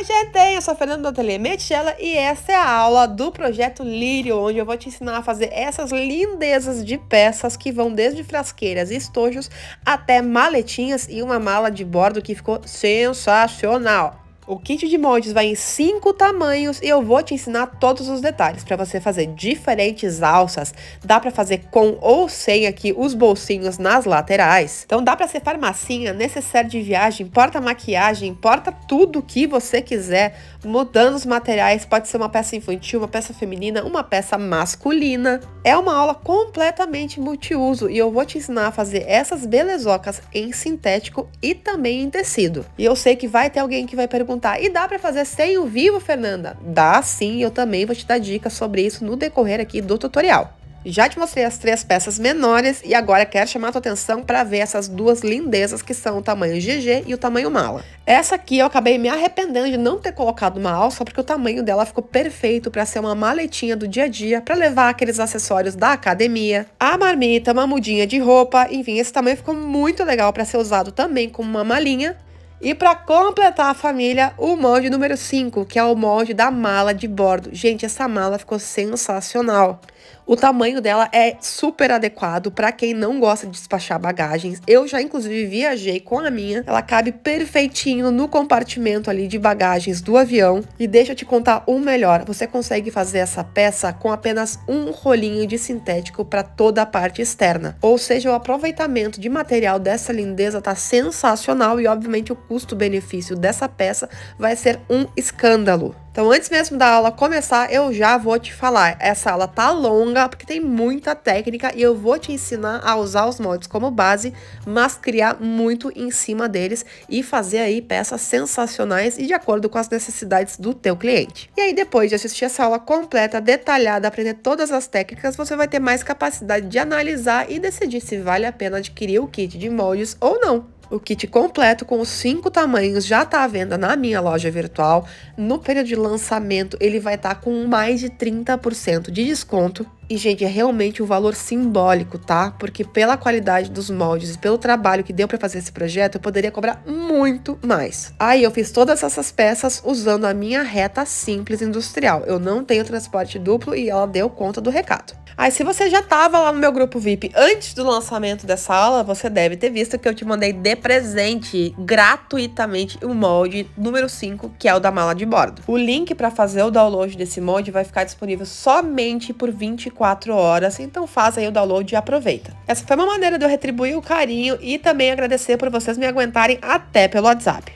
Oi, gente! Eu sou a Fernanda do Ateliê Metigela e essa é a aula do Projeto Lírio, onde eu vou te ensinar a fazer essas lindezas de peças que vão desde frasqueiras e estojos até maletinhas e uma mala de bordo que ficou sensacional. O kit de moldes vai em 5 tamanhos e eu vou te ensinar todos os detalhes para você fazer diferentes alças. Dá para fazer com ou sem aqui os bolsinhos nas laterais. Então dá para ser farmacinha, necessaire de viagem, porta-maquiagem, porta tudo que você quiser, mudando os materiais. Pode ser uma peça infantil, uma peça feminina, uma peça masculina. É uma aula completamente multiuso e eu vou te ensinar a fazer essas belezocas em sintético e também em tecido. E eu sei que vai ter alguém que vai perguntar: e dá para fazer sem o vivo, Fernanda? Dá sim, eu também vou te dar dicas sobre isso no decorrer aqui do tutorial. Já te mostrei as 3 peças menores e agora quero chamar a tua atenção para ver essas duas lindezas que são o tamanho GG e o tamanho mala. Essa aqui eu acabei me arrependendo de não ter colocado uma alça porque o tamanho dela ficou perfeito para ser uma maletinha do dia a dia, para levar aqueles acessórios da academia, a marmita, uma mudinha de roupa, enfim, esse tamanho ficou muito legal para ser usado também como uma malinha. E para completar a família, o molde número 5, que é o molde da mala de bordo. Gente, essa mala ficou sensacional. O tamanho dela é super adequado para quem não gosta de despachar bagagens. Eu já, inclusive, viajei com a minha. Ela cabe perfeitinho no compartimento ali de bagagens do avião. E deixa eu te contar o melhor. Você consegue fazer essa peça com apenas um rolinho de sintético para toda a parte externa. Ou seja, o aproveitamento de material dessa lindeza tá sensacional e, obviamente, o custo-benefício dessa peça vai ser um escândalo. Então, antes mesmo da aula começar, eu já vou te falar. Essa aula tá longa, porque tem muita técnica e eu vou te ensinar a usar os moldes como base, mas criar muito em cima deles e fazer aí peças sensacionais e de acordo com as necessidades do teu cliente. E aí, depois de assistir essa aula completa, detalhada, aprender todas as técnicas, você vai ter mais capacidade de analisar e decidir se vale a pena adquirir o kit de moldes ou não. O kit completo com os 5 tamanhos já está à venda na minha loja virtual. No período de lançamento, ele vai estar com mais de 30% de desconto. E, gente, é realmente um valor simbólico, tá? Porque pela qualidade dos moldes e pelo trabalho que deu para fazer esse projeto, eu poderia cobrar muito mais. Aí eu fiz todas essas peças usando a minha reta simples industrial. Eu não tenho transporte duplo e ela deu conta do recado. Aí, se você já estava lá no meu grupo VIP antes do lançamento dessa aula, você deve ter visto que eu te mandei de presente gratuitamente o molde número 5, que é o da mala de bordo. O link para fazer o download desse molde vai ficar disponível somente por 24 horas, então faz aí o download e aproveita. Essa foi uma maneira de eu retribuir o carinho e também agradecer por vocês me aguentarem até pelo WhatsApp.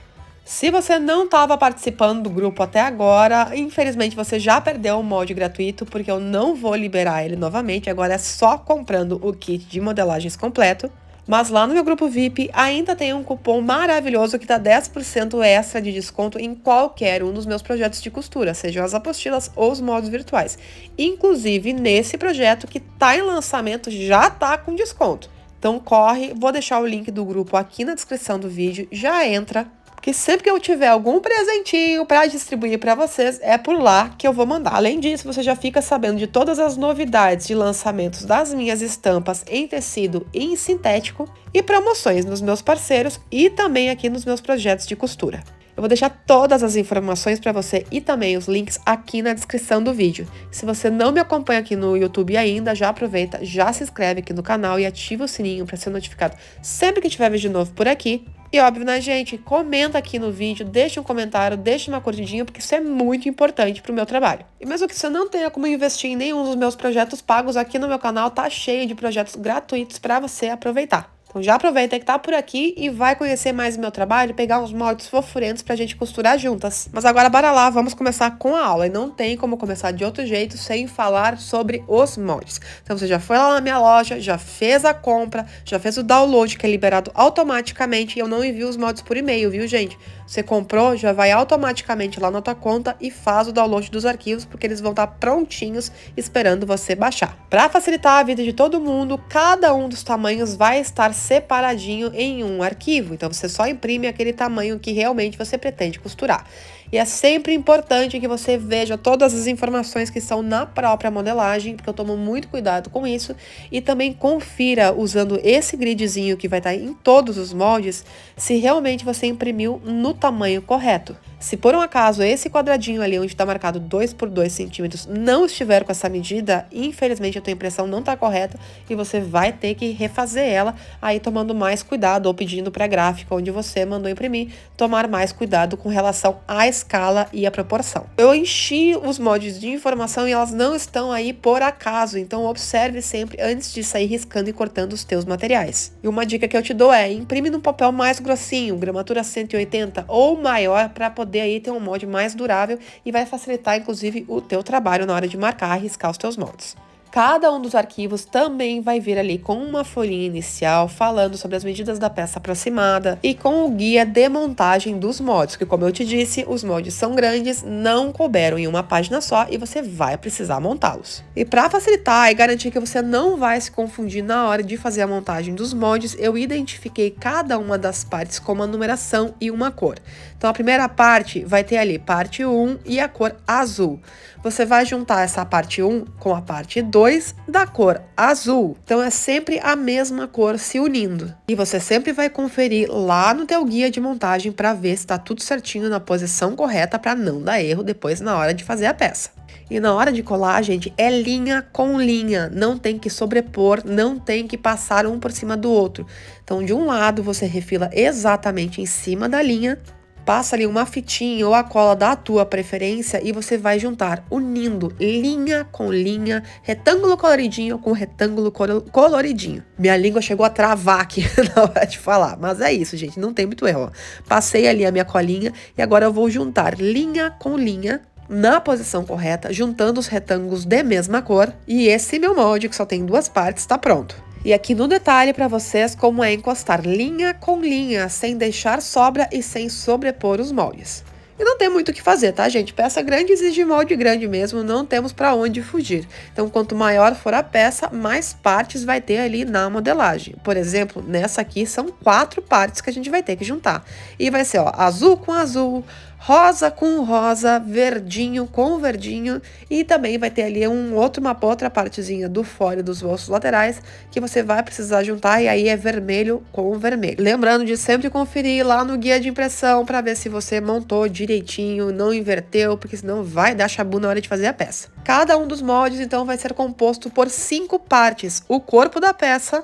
Se você não estava participando do grupo até agora, infelizmente você já perdeu o molde gratuito, porque eu não vou liberar ele novamente, agora é só comprando o kit de modelagens completo. Mas lá no meu grupo VIP ainda tem um cupom maravilhoso que dá 10% extra de desconto em qualquer um dos meus projetos de costura, sejam as apostilas ou os moldes virtuais. Inclusive nesse projeto que está em lançamento já está com desconto. Então corre, vou deixar o link do grupo aqui na descrição do vídeo, já entra. Que sempre que eu tiver algum presentinho para distribuir para vocês, é por lá que eu vou mandar. Além disso, você já fica sabendo de todas as novidades de lançamentos das minhas estampas em tecido e em sintético e promoções nos meus parceiros e também aqui nos meus projetos de costura. Eu vou deixar todas as informações para você e também os links aqui na descrição do vídeo. Se você não me acompanha aqui no YouTube ainda, já aproveita, já se inscreve aqui no canal e ativa o sininho para ser notificado sempre que tiver vídeo novo por aqui. E óbvio, né, gente? Comenta aqui no vídeo, deixa um comentário, deixa uma curtidinha, porque isso é muito importante pro meu trabalho. E mesmo que você não tenha como investir em nenhum dos meus projetos pagos, aqui no meu canal tá cheio de projetos gratuitos para você aproveitar. Então já aproveita que tá por aqui e vai conhecer mais o meu trabalho e pegar uns moldes fofurentos pra gente costurar juntas. Mas agora bora lá, vamos começar com a aula. E não tem como começar de outro jeito sem falar sobre os moldes. Então você já foi lá na minha loja, já fez a compra, já fez o download que é liberado automaticamente e eu não envio os moldes por e-mail, viu, gente? Você comprou, já vai automaticamente lá na tua conta e faz o download dos arquivos, porque eles vão estar prontinhos esperando você baixar. Para facilitar a vida de todo mundo, cada um dos tamanhos vai estar separadinho em um arquivo. Então você só imprime aquele tamanho que realmente você pretende costurar. E é sempre importante que você veja todas as informações que estão na própria modelagem, porque eu tomo muito cuidado com isso. E também confira, usando esse gridzinho que vai estar em todos os moldes, se realmente você imprimiu no tamanho correto. Se por um acaso esse quadradinho ali onde está marcado 2 por 2 centímetros não estiver com essa medida, infelizmente a tua impressão não está correta e você vai ter que refazer ela, aí tomando mais cuidado ou pedindo para a gráfica onde você mandou imprimir, tomar mais cuidado com relação à escala e à proporção. Eu enchi os moldes de informação e elas não estão aí por acaso, então observe sempre antes de sair riscando e cortando os teus materiais. E uma dica que eu te dou é, imprime num papel mais grossinho, gramatura 180 ou maior, para poder aí ter um molde mais durável e vai facilitar inclusive o teu trabalho na hora de marcar e riscar os teus moldes. Cada um dos arquivos também vai vir ali com uma folhinha inicial falando sobre as medidas da peça aproximada e com o guia de montagem dos moldes, que como eu te disse, os moldes são grandes, não couberam em uma página só e você vai precisar montá-los. E para facilitar e garantir que você não vai se confundir na hora de fazer a montagem dos moldes, eu identifiquei cada uma das partes com uma numeração e uma cor. Então a primeira parte vai ter ali parte 1 e a cor azul. Você vai juntar essa parte 1 com a parte 2 da cor azul. Então é sempre a mesma cor se unindo. E você sempre vai conferir lá no teu guia de montagem para ver se está tudo certinho na posição correta para não dar erro depois na hora de fazer a peça. E na hora de colar, gente, é linha com linha, não tem que sobrepor, não tem que passar um por cima do outro. Então de um lado você refila exatamente em cima da linha, passa ali uma fitinha ou a cola da tua preferência e você vai juntar, unindo linha com linha, retângulo coloridinho com retângulo coloridinho. Minha língua chegou a travar aqui na hora de falar, mas é isso, gente, não tem muito erro. Passei ali a minha colinha e agora eu vou juntar linha com linha na posição correta, juntando os retângulos de mesma cor. E esse meu molde, que só tem duas partes, está pronto. E aqui no detalhe para vocês como é encostar linha com linha, sem deixar sobra e sem sobrepor os moldes. E não tem muito o que fazer, tá, gente? Peça grande exige molde grande mesmo, não temos para onde fugir. Então, quanto maior for a peça, mais partes vai ter ali na modelagem. Por exemplo, nessa aqui são 4 partes que a gente vai ter que juntar. E vai ser, ó, azul com azul, rosa com rosa, verdinho com verdinho e também vai ter ali uma outra partezinha do fole dos bolsos laterais que você vai precisar juntar e aí é vermelho com vermelho. Lembrando de sempre conferir lá no guia de impressão para ver se você montou direitinho, não inverteu, porque senão vai dar chabu na hora de fazer a peça. Cada um dos moldes então vai ser composto por 5 partes: o corpo da peça,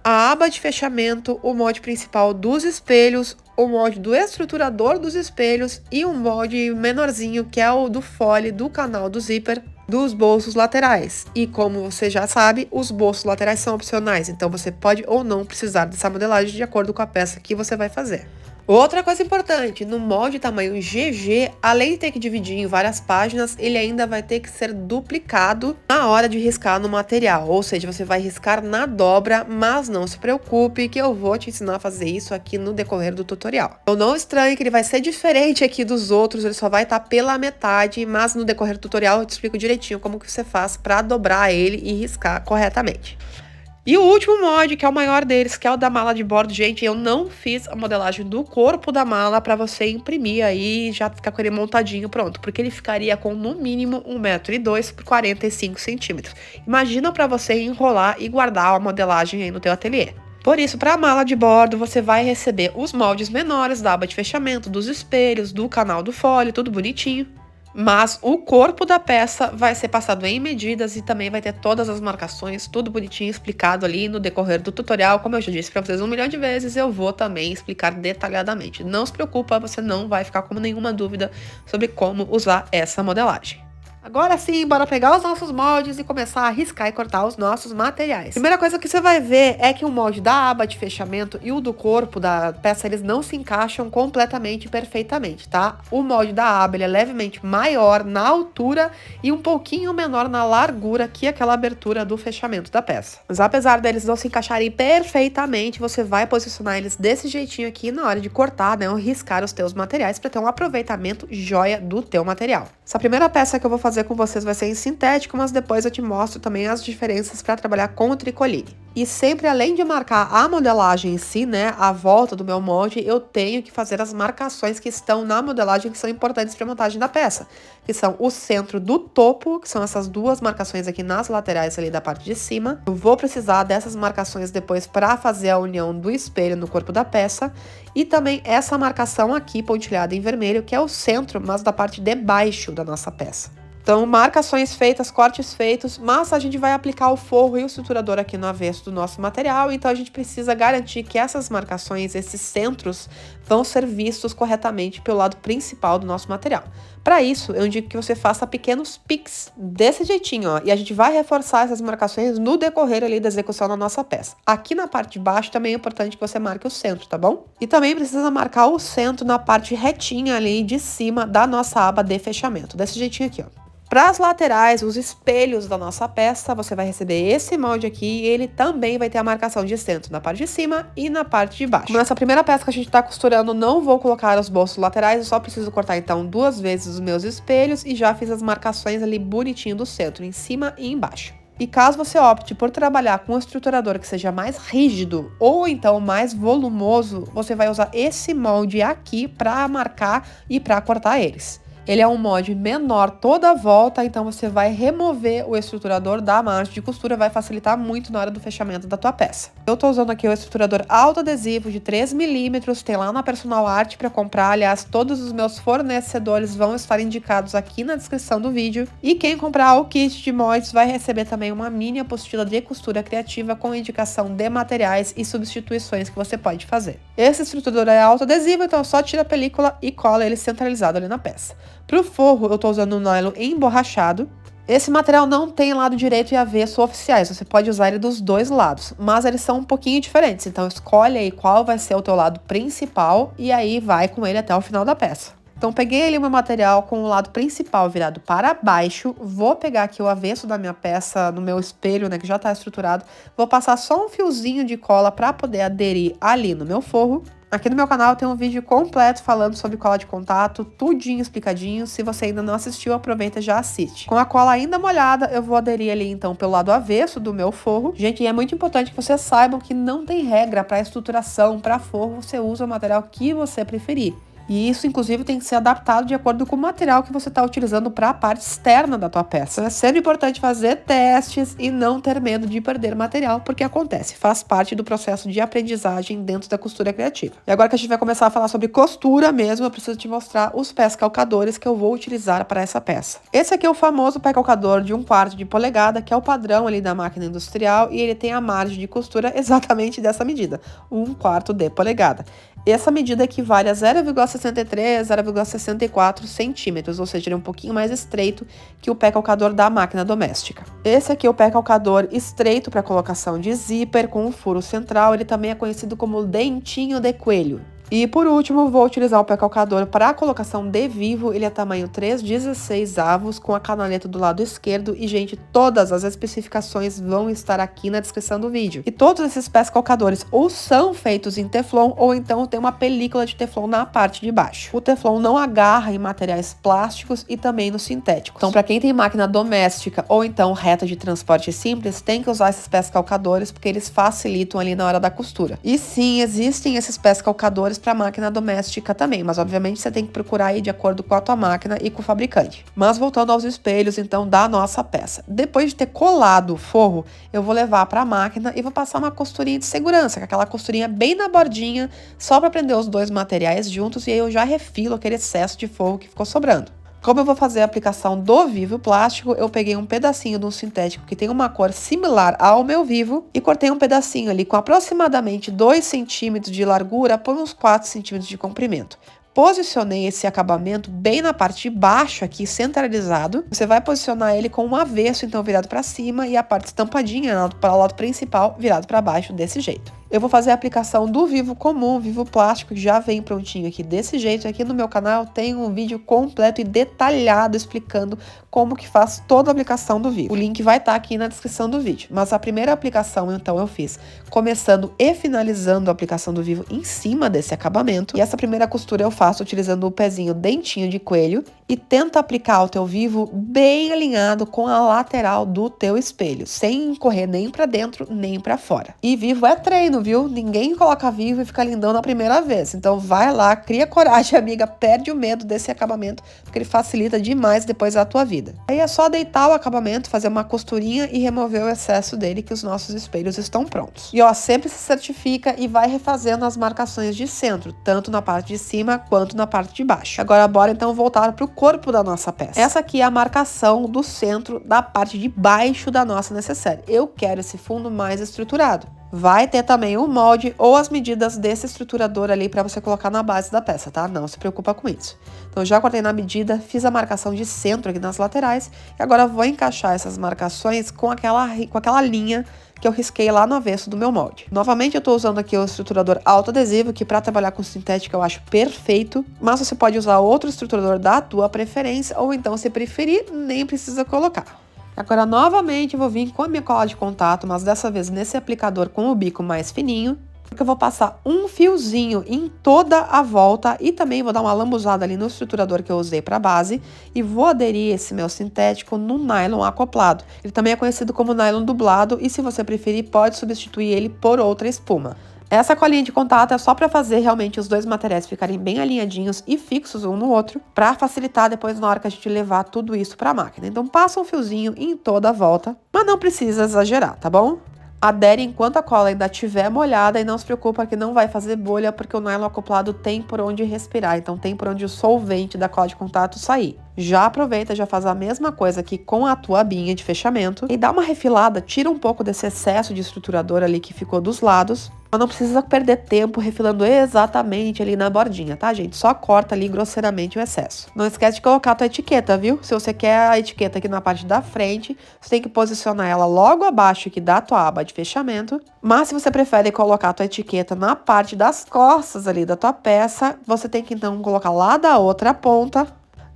a aba de fechamento, o molde principal dos espelhos, o molde do estruturador dos espelhos e um molde menorzinho que é o do fole do canal do zíper dos bolsos laterais. E como você já sabe, os bolsos laterais são opcionais, então você pode ou não precisar dessa modelagem de acordo com a peça que você vai fazer. Outra coisa importante, no molde tamanho GG, além de ter que dividir em várias páginas, ele ainda vai ter que ser duplicado na hora de riscar no material, ou seja, você vai riscar na dobra, mas não se preocupe que eu vou te ensinar a fazer isso aqui no decorrer do tutorial. Então não estranhe que ele vai ser diferente aqui dos outros, ele só vai estar pela metade, mas no decorrer do tutorial eu te explico direitinho como que você faz para dobrar ele e riscar corretamente. E o último molde, que é o maior deles, que é o da mala de bordo, gente, eu não fiz a modelagem do corpo da mala para você imprimir aí e já ficar com ele montadinho pronto, porque ele ficaria com no mínimo 1,2 m por 45 centímetros. Imagina para você enrolar e guardar a modelagem aí no teu ateliê. Por isso, para a mala de bordo, você vai receber os moldes menores da aba de fechamento, dos espelhos, do canal do fole, tudo bonitinho. Mas o corpo da peça vai ser passado em medidas e também vai ter todas as marcações, tudo bonitinho explicado ali no decorrer do tutorial. Como eu já disse para vocês 1 milhão de vezes, eu vou também explicar detalhadamente. Não se preocupa, você não vai ficar com nenhuma dúvida sobre como usar essa modelagem. Agora sim, bora pegar os nossos moldes e começar a riscar e cortar os nossos materiais. Primeira coisa que você vai ver é que o molde da aba de fechamento e o do corpo da peça, eles não se encaixam completamente perfeitamente, tá? O molde da aba, ele é levemente maior na altura e um pouquinho menor na largura que aquela abertura do fechamento da peça. Mas apesar deles não se encaixarem perfeitamente, você vai posicionar eles desse jeitinho aqui na hora de cortar, né? Ou riscar os teus materiais para ter um aproveitamento joia do teu material. Essa primeira peça que eu vou fazer fazer com vocês vai ser em sintético, mas depois eu te mostro também as diferenças para trabalhar com o tricoline. E sempre, além de marcar a modelagem em si, né, a volta do meu molde, eu tenho que fazer as marcações que estão na modelagem que são importantes para a montagem da peça, que são o centro do topo, que são essas duas marcações aqui nas laterais ali da parte de cima. Eu vou precisar dessas marcações depois para fazer a união do espelho no corpo da peça, e também essa marcação aqui pontilhada em vermelho, que é o centro, mas da parte de baixo da nossa peça. Então, marcações feitas, cortes feitos, mas a gente vai aplicar o forro e o estruturador aqui no avesso do nosso material, então a gente precisa garantir que essas marcações, esses centros, vão ser vistos corretamente pelo lado principal do nosso material. Para isso, eu indico que você faça pequenos piques, desse jeitinho, ó, e a gente vai reforçar essas marcações no decorrer ali da execução da nossa peça. Aqui na parte de baixo também é importante que você marque o centro, tá bom? E também precisa marcar o centro na parte retinha ali de cima da nossa aba de fechamento, desse jeitinho aqui, ó. Para as laterais, os espelhos da nossa peça, você vai receber esse molde aqui e ele também vai ter a marcação de centro na parte de cima e na parte de baixo. Como nessa primeira peça que a gente está costurando, não vou colocar os bolsos laterais, eu só preciso cortar então 2 vezes os meus espelhos e já fiz as marcações ali bonitinho do centro, em cima e embaixo. E caso você opte por trabalhar com um estruturador que seja mais rígido ou então mais volumoso, você vai usar esse molde aqui para marcar e para cortar eles. Ele é um molde menor toda a volta, então você vai remover o estruturador da margem de costura, vai facilitar muito na hora do fechamento da tua peça. Eu tô usando aqui o estruturador autoadesivo de 3 milímetros, tem lá na Personal Art para comprar, aliás, todos os meus fornecedores vão estar indicados aqui na descrição do vídeo. E quem comprar o kit de moldes vai receber também uma mini apostila de costura criativa com indicação de materiais e substituições que você pode fazer. Esse estruturador é autoadesivo, então só tira a película e cola ele centralizado ali na peça. Para o forro, eu estou usando um nylon emborrachado. Esse material não tem lado direito e avesso oficiais, você pode usar ele dos dois lados, mas eles são um pouquinho diferentes, então escolhe aí qual vai ser o teu lado principal e aí vai com ele até o final da peça. Então peguei ali o meu material com o lado principal virado para baixo, vou pegar aqui o avesso da minha peça no meu espelho, né, que já está estruturado, vou passar só um fiozinho de cola para poder aderir ali no meu forro. Aqui no meu canal tem um vídeo completo falando sobre cola de contato, tudinho explicadinho. Se você ainda não assistiu, aproveita e já assiste. Com a cola ainda molhada, eu vou aderir ali então pelo lado avesso do meu forro. Gente, e é muito importante que vocês saibam que não tem regra para estruturação, para forro, você usa o material que você preferir. E isso, inclusive, tem que ser adaptado de acordo com o material que você está utilizando para a parte externa da tua peça. É sempre importante fazer testes e não ter medo de perder material, porque acontece, faz parte do processo de aprendizagem dentro da costura criativa. E agora que a gente vai começar a falar sobre costura mesmo, eu preciso te mostrar os pés calcadores que eu vou utilizar para essa peça. Esse aqui é o famoso pé calcador de 1/4 de polegada, que é o padrão ali da máquina industrial, e ele tem a margem de costura exatamente dessa medida, 1/4 de polegada. Essa medida equivale a 0,63, 0,64 centímetros, ou seja, ele é um pouquinho mais estreito que o pé calcador da máquina doméstica. Esse aqui é o pé calcador estreito para colocação de zíper com um furo central, ele também é conhecido como dentinho de coelho. E por último, vou utilizar o pé calcador para a colocação de vivo, ele é tamanho 3,16 avos, com a canaleta do lado esquerdo, e gente, todas as especificações vão estar aqui na descrição do vídeo. E todos esses pés calcadores ou são feitos em teflon, ou então tem uma película de teflon na parte de baixo. O teflon não agarra em materiais plásticos e também nos sintéticos. Então, para quem tem máquina doméstica ou então reta de transporte simples, tem que usar esses pés calcadores, porque eles facilitam ali na hora da costura. E sim, existem esses pés calcadores para máquina doméstica também, mas obviamente você tem que procurar aí de acordo com a tua máquina e com o fabricante. Mas voltando aos espelhos então da nossa peça, depois de ter colado o forro, eu vou levar para a máquina e vou passar uma costurinha de segurança, com aquela costurinha bem na bordinha, só para prender os dois materiais juntos, e aí eu já refilo aquele excesso de forro que ficou sobrando. Como eu vou fazer a aplicação do vivo plástico, eu peguei um pedacinho de um sintético que tem uma cor similar ao meu vivo e cortei um pedacinho ali com aproximadamente 2 centímetros de largura por uns 4 centímetros de comprimento. Posicionei esse acabamento bem na parte de baixo aqui, centralizado. Você vai posicionar ele com um avesso, então virado para cima, e a parte estampadinha para o lado principal virado para baixo desse jeito. eu vou fazer a aplicação do Vivo comum, Vivo plástico, que já vem prontinho aqui desse jeito. Aqui no meu canal tem um vídeo completo e detalhado explicando como que faz toda a aplicação do Vivo. O link vai estar aqui na descrição do vídeo. Mas a primeira aplicação, então, eu fiz começando e finalizando a aplicação do Vivo em cima desse acabamento. E essa primeira costura eu faço utilizando o pezinho dentinho de coelho e tenta aplicar o teu Vivo bem alinhado com a lateral do teu espelho, sem correr nem pra dentro nem pra fora. E Vivo é treino, viu? Ninguém coloca Vivo e fica lindão na primeira vez. Então vai lá, cria coragem, amiga, perde o medo desse acabamento, porque ele facilita demais depois a tua vida. Aí é só deitar o acabamento, fazer uma costurinha e remover o excesso dele, que os nossos espelhos estão prontos. E ó, sempre se certifica e vai refazendo as marcações de centro, tanto na parte de cima quanto na parte de baixo. Agora bora então voltar pro corpo da nossa peça. Essa aqui é a marcação do centro da parte de baixo da nossa necessaire. Eu quero esse fundo mais estruturado. Vai ter também o molde ou as medidas desse estruturador ali para você colocar na base da peça, tá? Não se preocupa com isso. Então, eu já cortei na medida, fiz a marcação de centro aqui nas laterais e agora vou encaixar essas marcações com aquela linha que eu risquei lá no avesso do meu molde. Novamente, eu tô usando aqui o estruturador autoadesivo, que para trabalhar com sintética eu acho perfeito, mas você pode usar outro estruturador da tua preferência ou então, se preferir, nem precisa colocar. Agora, novamente, eu vou vir com a minha cola de contato, mas dessa vez nesse aplicador com o bico mais fininho, porque eu vou passar um fiozinho em toda a volta e também vou dar uma lambuzada ali no estruturador que eu usei para base e vou aderir esse meu sintético no nylon acoplado. Ele também é conhecido como nylon dublado e, se você preferir, pode substituir ele por outra espuma. Essa colinha de contato é só para fazer realmente os dois materiais ficarem bem alinhadinhos e fixos um no outro, para facilitar depois na hora que a gente levar tudo isso para a máquina. Então passa um fiozinho em toda a volta, mas não precisa exagerar, tá bom? Adere enquanto a cola ainda estiver molhada e não se preocupa que não vai fazer bolha, porque o nylon acoplado tem por onde respirar, então tem por onde o solvente da cola de contato sair. Já aproveita, já faz a mesma coisa aqui com a tua abinha de fechamento e dá uma refilada, tira um pouco desse excesso de estruturador ali que ficou dos lados. Mas não precisa perder tempo refilando exatamente ali na bordinha, tá, gente? Só corta ali grosseiramente o excesso. Não esquece de colocar a tua etiqueta, viu? Se você quer a etiqueta aqui na parte da frente, você tem que posicionar ela logo abaixo aqui da tua aba de fechamento. Mas se você prefere colocar a tua etiqueta na parte das costas ali da tua peça, você tem que então colocar lá da outra ponta,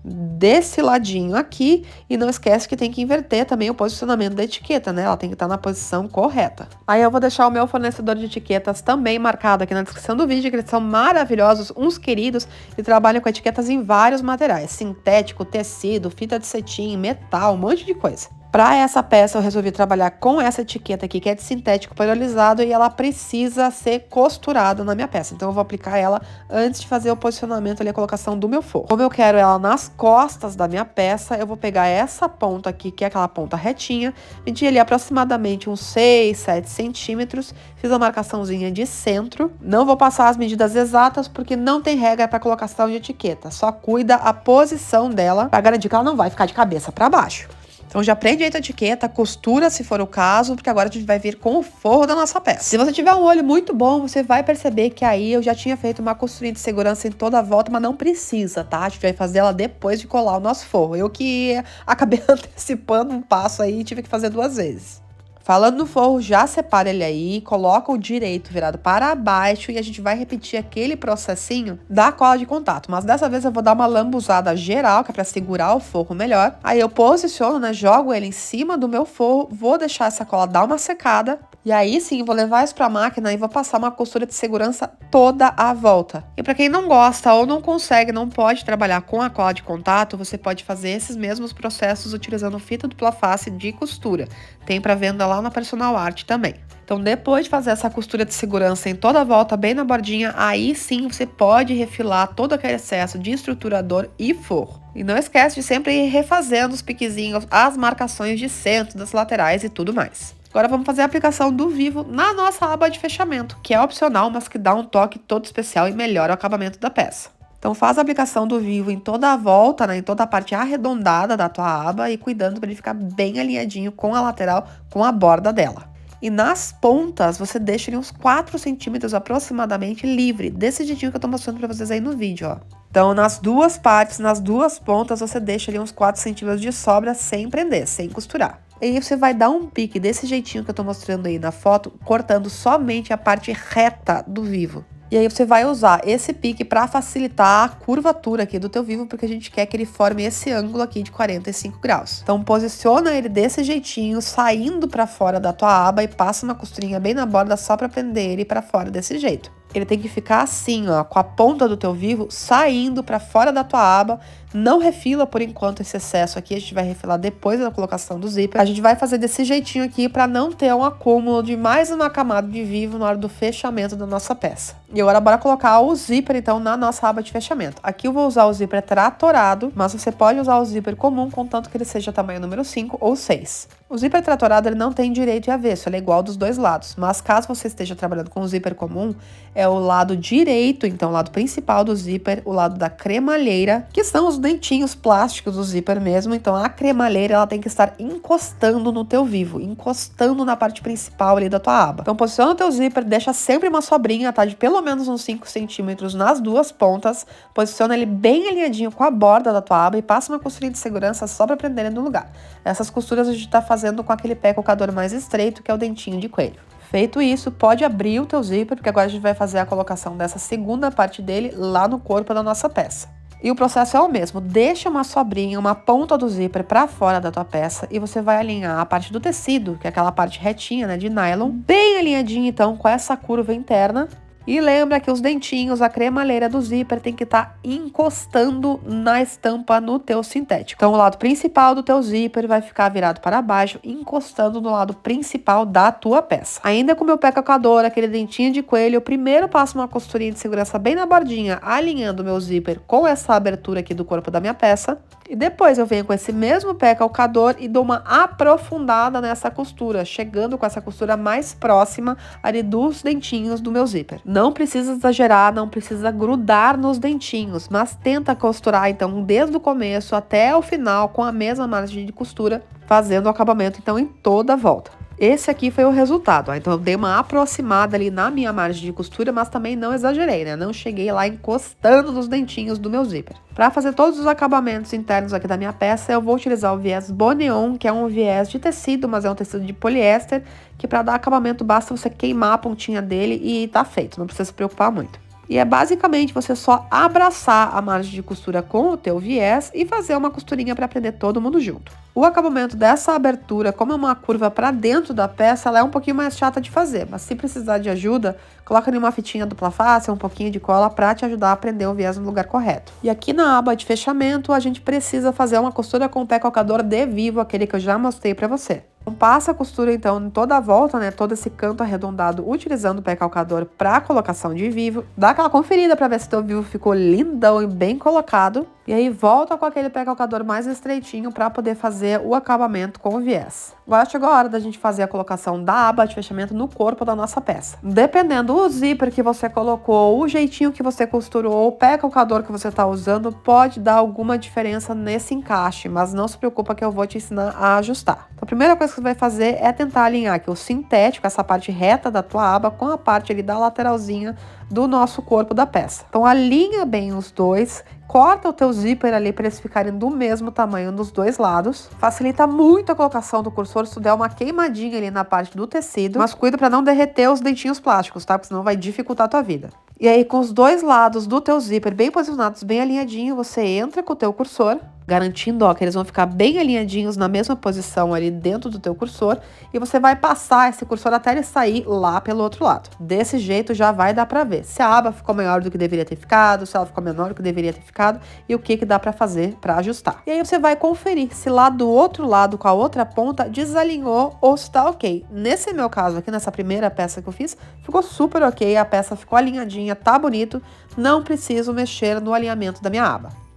desse ladinho aqui, e não esquece que tem que inverter também o posicionamento da etiqueta, né? Ela tem que estar na posição correta. Aí eu vou deixar o meu fornecedor de etiquetas também marcado aqui na descrição do vídeo, que eles são maravilhosos, uns queridos, e trabalham com etiquetas em vários materiais, sintético, tecido, fita de cetim, metal, um monte de coisa. Para essa peça eu resolvi trabalhar com essa etiqueta aqui, que é de sintético perolizado, e ela precisa ser costurada na minha peça. Então eu vou aplicar ela antes de fazer o posicionamento ali, a colocação do meu forro. Como eu quero ela nas costas da minha peça, eu vou pegar essa ponta aqui, que é aquela ponta retinha, medir ali aproximadamente uns 6, 7 centímetros, fiz a marcaçãozinha de centro. Não vou passar as medidas exatas, porque não tem regra para colocação de etiqueta, só cuida a posição dela, para garantir que ela não vai ficar de cabeça para baixo. Então já prende aí a etiqueta, costura se for o caso, porque agora a gente vai vir com o forro da nossa peça. Se você tiver um olho muito bom, você vai perceber que aí eu já tinha feito uma costurinha de segurança em toda a volta, mas não precisa, tá? A gente vai fazer ela depois de colar o nosso forro. Eu que acabei antecipando um passo aí e tive que fazer 2 vezes. Falando no forro, já separa ele aí, coloca o direito virado para baixo e a gente vai repetir aquele processinho da cola de contato. Mas dessa vez eu vou dar uma lambuzada geral, que é para segurar o forro melhor. Aí eu posiciono, né, jogo ele em cima do meu forro, vou deixar essa cola dar uma secada. E aí sim, vou levar isso pra máquina e vou passar uma costura de segurança toda a volta. E para quem não gosta ou não consegue, não pode trabalhar com a cola de contato, você pode fazer esses mesmos processos utilizando fita dupla face de costura. Tem para venda lá na Personal Art também. Então, depois de fazer essa costura de segurança em toda a volta, bem na bordinha, aí sim você pode refilar todo aquele excesso de estruturador e forro. E não esquece de sempre ir refazendo os piquezinhos, as marcações de centro, das laterais e tudo mais. Agora vamos fazer a aplicação do Vivo na nossa aba de fechamento, que é opcional, mas que dá um toque todo especial e melhora o acabamento da peça. Então faz a aplicação do Vivo em toda a volta, né, em toda a parte arredondada da tua aba e cuidando para ele ficar bem alinhadinho com a lateral, com a borda dela. E nas pontas, você deixa ele uns 4 centímetros aproximadamente livre, desse jeitinho que eu tô mostrando pra vocês aí no vídeo, ó. Então, nas duas partes, nas duas pontas, você deixa ali uns 4 centímetros de sobra sem prender, sem costurar. E aí você vai dar um pique desse jeitinho que eu tô mostrando aí na foto, cortando somente a parte reta do vivo. E aí você vai usar esse pique para facilitar a curvatura aqui do teu vivo, porque a gente quer que ele forme esse ângulo aqui de 45 graus. Então posiciona ele desse jeitinho, saindo para fora da tua aba e passa uma costurinha bem na borda só para prender ele para fora desse jeito. Ele tem que ficar assim, ó, com a ponta do teu vivo saindo para fora da tua aba. Não refila por enquanto esse excesso aqui, a gente vai refilar depois da colocação do zíper. A gente vai fazer desse jeitinho aqui para não ter um acúmulo de mais uma camada de vivo na hora do fechamento da nossa peça. E agora bora colocar o zíper então na nossa aba de fechamento. Aqui eu vou usar o zíper tratorado, mas você pode usar o zíper comum, contanto que ele seja tamanho número 5 ou 6. O zíper tratorado ele não tem direito e avesso, ele é igual dos dois lados, mas caso você esteja trabalhando com o zíper comum, é o lado direito, então o lado principal do zíper, o lado da cremalheira, que são os dentinhos plásticos do zíper mesmo, então a cremalheira ela tem que estar encostando no teu vivo, encostando na parte principal ali da tua aba. Então posiciona o teu zíper, deixa sempre uma sobrinha, tá, de pelo menos uns 5 centímetros nas duas pontas, posiciona ele bem alinhadinho com a borda da tua aba e passa uma costurinha de segurança só para prender ele no lugar. Essas costuras a gente tá fazendo com aquele pé colocador mais estreito, que é o dentinho de coelho. Feito isso, pode abrir o teu zíper, porque agora a gente vai fazer a colocação dessa segunda parte dele lá no corpo da nossa peça. E o processo é o mesmo, deixa uma sobrinha, uma ponta do zíper para fora da tua peça e você vai alinhar a parte do tecido, que é aquela parte retinha, né, de nylon, bem alinhadinha então com essa curva interna. E lembra que os dentinhos, a cremalheira do zíper tem que estar encostando na estampa no teu sintético. Então o lado principal do teu zíper vai ficar virado para baixo, encostando no lado principal da tua peça. Ainda com o meu pé calcador, aquele dentinho de coelho, eu primeiro passo uma costurinha de segurança bem na bordinha, alinhando o meu zíper com essa abertura aqui do corpo da minha peça. E depois eu venho com esse mesmo pé calcador e dou uma aprofundada nessa costura, chegando com essa costura mais próxima ali dos dentinhos do meu zíper. Não precisa exagerar, não precisa grudar nos dentinhos, mas tenta costurar então desde o começo até o final com a mesma margem de costura, fazendo o acabamento então em toda a volta. Esse aqui foi o resultado, ó. Então eu dei uma aproximada ali na minha margem de costura, mas também não exagerei, né? Não cheguei lá encostando nos dentinhos do meu zíper. Para fazer todos os acabamentos internos aqui da minha peça, eu vou utilizar o viés Boneon, que é um viés de tecido, mas é um tecido de poliéster, que para dar acabamento basta você queimar a pontinha dele e tá feito, não precisa se preocupar muito. E é basicamente você só abraçar a margem de costura com o teu viés e fazer uma costurinha para prender todo mundo junto. O acabamento dessa abertura, como é uma curva para dentro da peça, ela é um pouquinho mais chata de fazer, mas se precisar de ajuda, coloca ali uma fitinha dupla face, um pouquinho de cola para te ajudar a prender o viés no lugar correto. E aqui na aba de fechamento, a gente precisa fazer uma costura com o pé calcador de vivo, aquele que eu já mostrei para você. Então, passa a costura então em toda a volta, né, todo esse canto arredondado, utilizando o pé calcador para colocação de vivo. Dá aquela conferida para ver se teu vivo ficou lindão e bem colocado. E aí volta com aquele pé calcador mais estreitinho para poder fazer o acabamento com o viés. Agora chegou a hora da gente fazer a colocação da aba de fechamento no corpo da nossa peça. Dependendo do zíper que você colocou, o jeitinho que você costurou, o pé calcador que você está usando, pode dar alguma diferença nesse encaixe, mas não se preocupa que eu vou te ensinar a ajustar. Então, a primeira coisa que você vai fazer é tentar alinhar aqui o sintético, essa parte reta da tua aba, com a parte ali da lateralzinha do nosso corpo da peça. Então alinha bem os dois, corta o teu zíper ali para eles ficarem do mesmo tamanho dos dois lados. Facilita muito a colocação do cursor se tu der uma queimadinha ali na parte do tecido, mas cuida para não derreter os dentinhos plásticos, tá? Porque senão vai dificultar a tua vida. E aí com os dois lados do teu zíper bem posicionados, bem alinhadinho, você entra com o teu cursor, garantindo, ó, que eles vão ficar bem alinhadinhos na mesma posição ali dentro do teu cursor, e você vai passar esse cursor até ele sair lá pelo outro lado. Desse jeito já vai dar pra ver se a aba ficou maior do que deveria ter ficado, se ela ficou menor do que deveria ter ficado, e o que dá pra fazer pra ajustar. E aí você vai conferir se lá do outro lado, com a outra ponta, desalinhou ou se tá ok. Nesse meu caso aqui, nessa primeira peça que eu fiz, ficou super ok, a peça ficou alinhadinha, tá bonito, não preciso mexer no alinhamento da minha aba.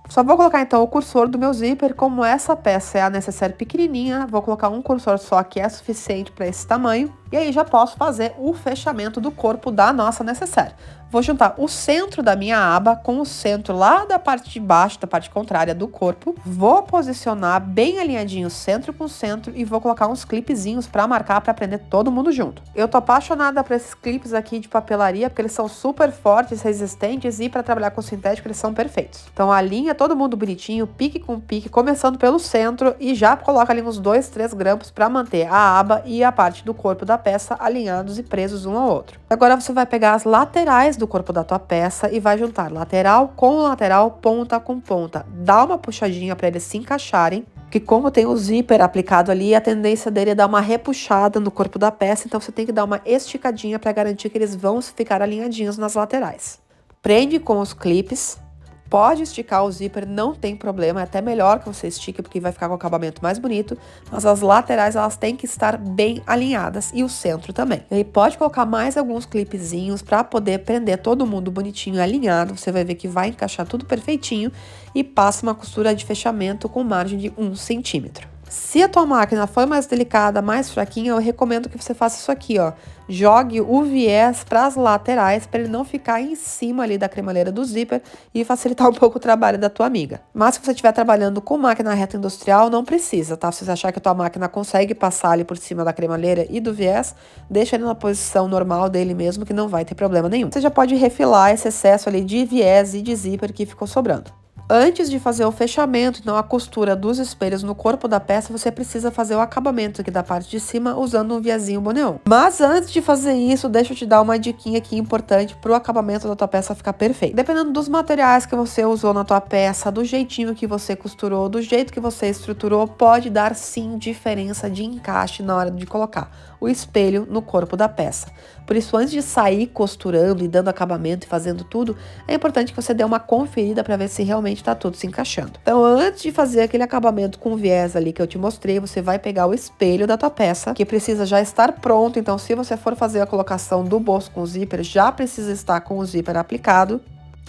Só vou colocar então o cursor do meu zíper, como essa peça é a necessaire pequenininha, vou colocar um cursor só que é suficiente para esse tamanho. E aí já posso fazer o fechamento do corpo da nossa necessaire. Vou juntar o centro da minha aba com o centro lá da parte de baixo, da parte contrária do corpo. Vou posicionar bem alinhadinho centro com centro e vou colocar uns clipezinhos para marcar, para prender todo mundo junto. Eu tô apaixonada por esses clipes aqui de papelaria, porque eles são super fortes, resistentes e para trabalhar com sintético eles são perfeitos. Então alinha todo mundo bonitinho, pique com pique, começando pelo centro e já coloca ali uns 2, 3 grampos para manter a aba e a parte do corpo da peça alinhados e presos um ao outro. Agora você vai pegar as laterais do corpo da tua peça e vai juntar lateral com lateral, ponta com ponta. Dá uma puxadinha para eles se encaixarem, que como tem o zíper aplicado ali, a tendência dele é dar uma repuxada no corpo da peça, então você tem que dar uma esticadinha para garantir que eles vão ficar alinhadinhos nas laterais. Prende com os clipes. Pode esticar o zíper, não tem problema, é até melhor que você estique porque vai ficar com o acabamento mais bonito, mas as laterais elas têm que estar bem alinhadas e o centro também. E aí pode colocar mais alguns clipezinhos para poder prender todo mundo bonitinho e alinhado, você vai ver que vai encaixar tudo perfeitinho e passa uma costura de fechamento com margem de 1 centímetro. Se a tua máquina for mais delicada, mais fraquinha, eu recomendo que você faça isso aqui, ó. Jogue o viés para as laterais, para ele não ficar em cima ali da cremalheira do zíper e facilitar um pouco o trabalho da tua amiga. Mas se você estiver trabalhando com máquina reta industrial, não precisa, tá? Se você achar que a tua máquina consegue passar ali por cima da cremalheira e do viés, deixa ele na posição normal dele mesmo, que não vai ter problema nenhum. Você já pode refilar esse excesso ali de viés e de zíper que ficou sobrando. Antes de fazer o fechamento, então a costura dos espelhos no corpo da peça, você precisa fazer o acabamento aqui da parte de cima usando um viazinho boneon. Mas antes de fazer isso, deixa eu te dar uma diquinha aqui importante para o acabamento da tua peça ficar perfeito. Dependendo dos materiais que você usou na tua peça, do jeitinho que você costurou, do jeito que você estruturou, pode dar sim diferença de encaixe na hora de colocar o espelho no corpo da peça. Por isso, antes de sair costurando e dando acabamento e fazendo tudo, é importante que você dê uma conferida para ver se realmente está tudo se encaixando. Então, antes de fazer aquele acabamento com viés ali que eu te mostrei, você vai pegar o espelho da tua peça, que precisa já estar pronto. Então, se você for fazer a colocação do bolso com o zíper, já precisa estar com o zíper aplicado.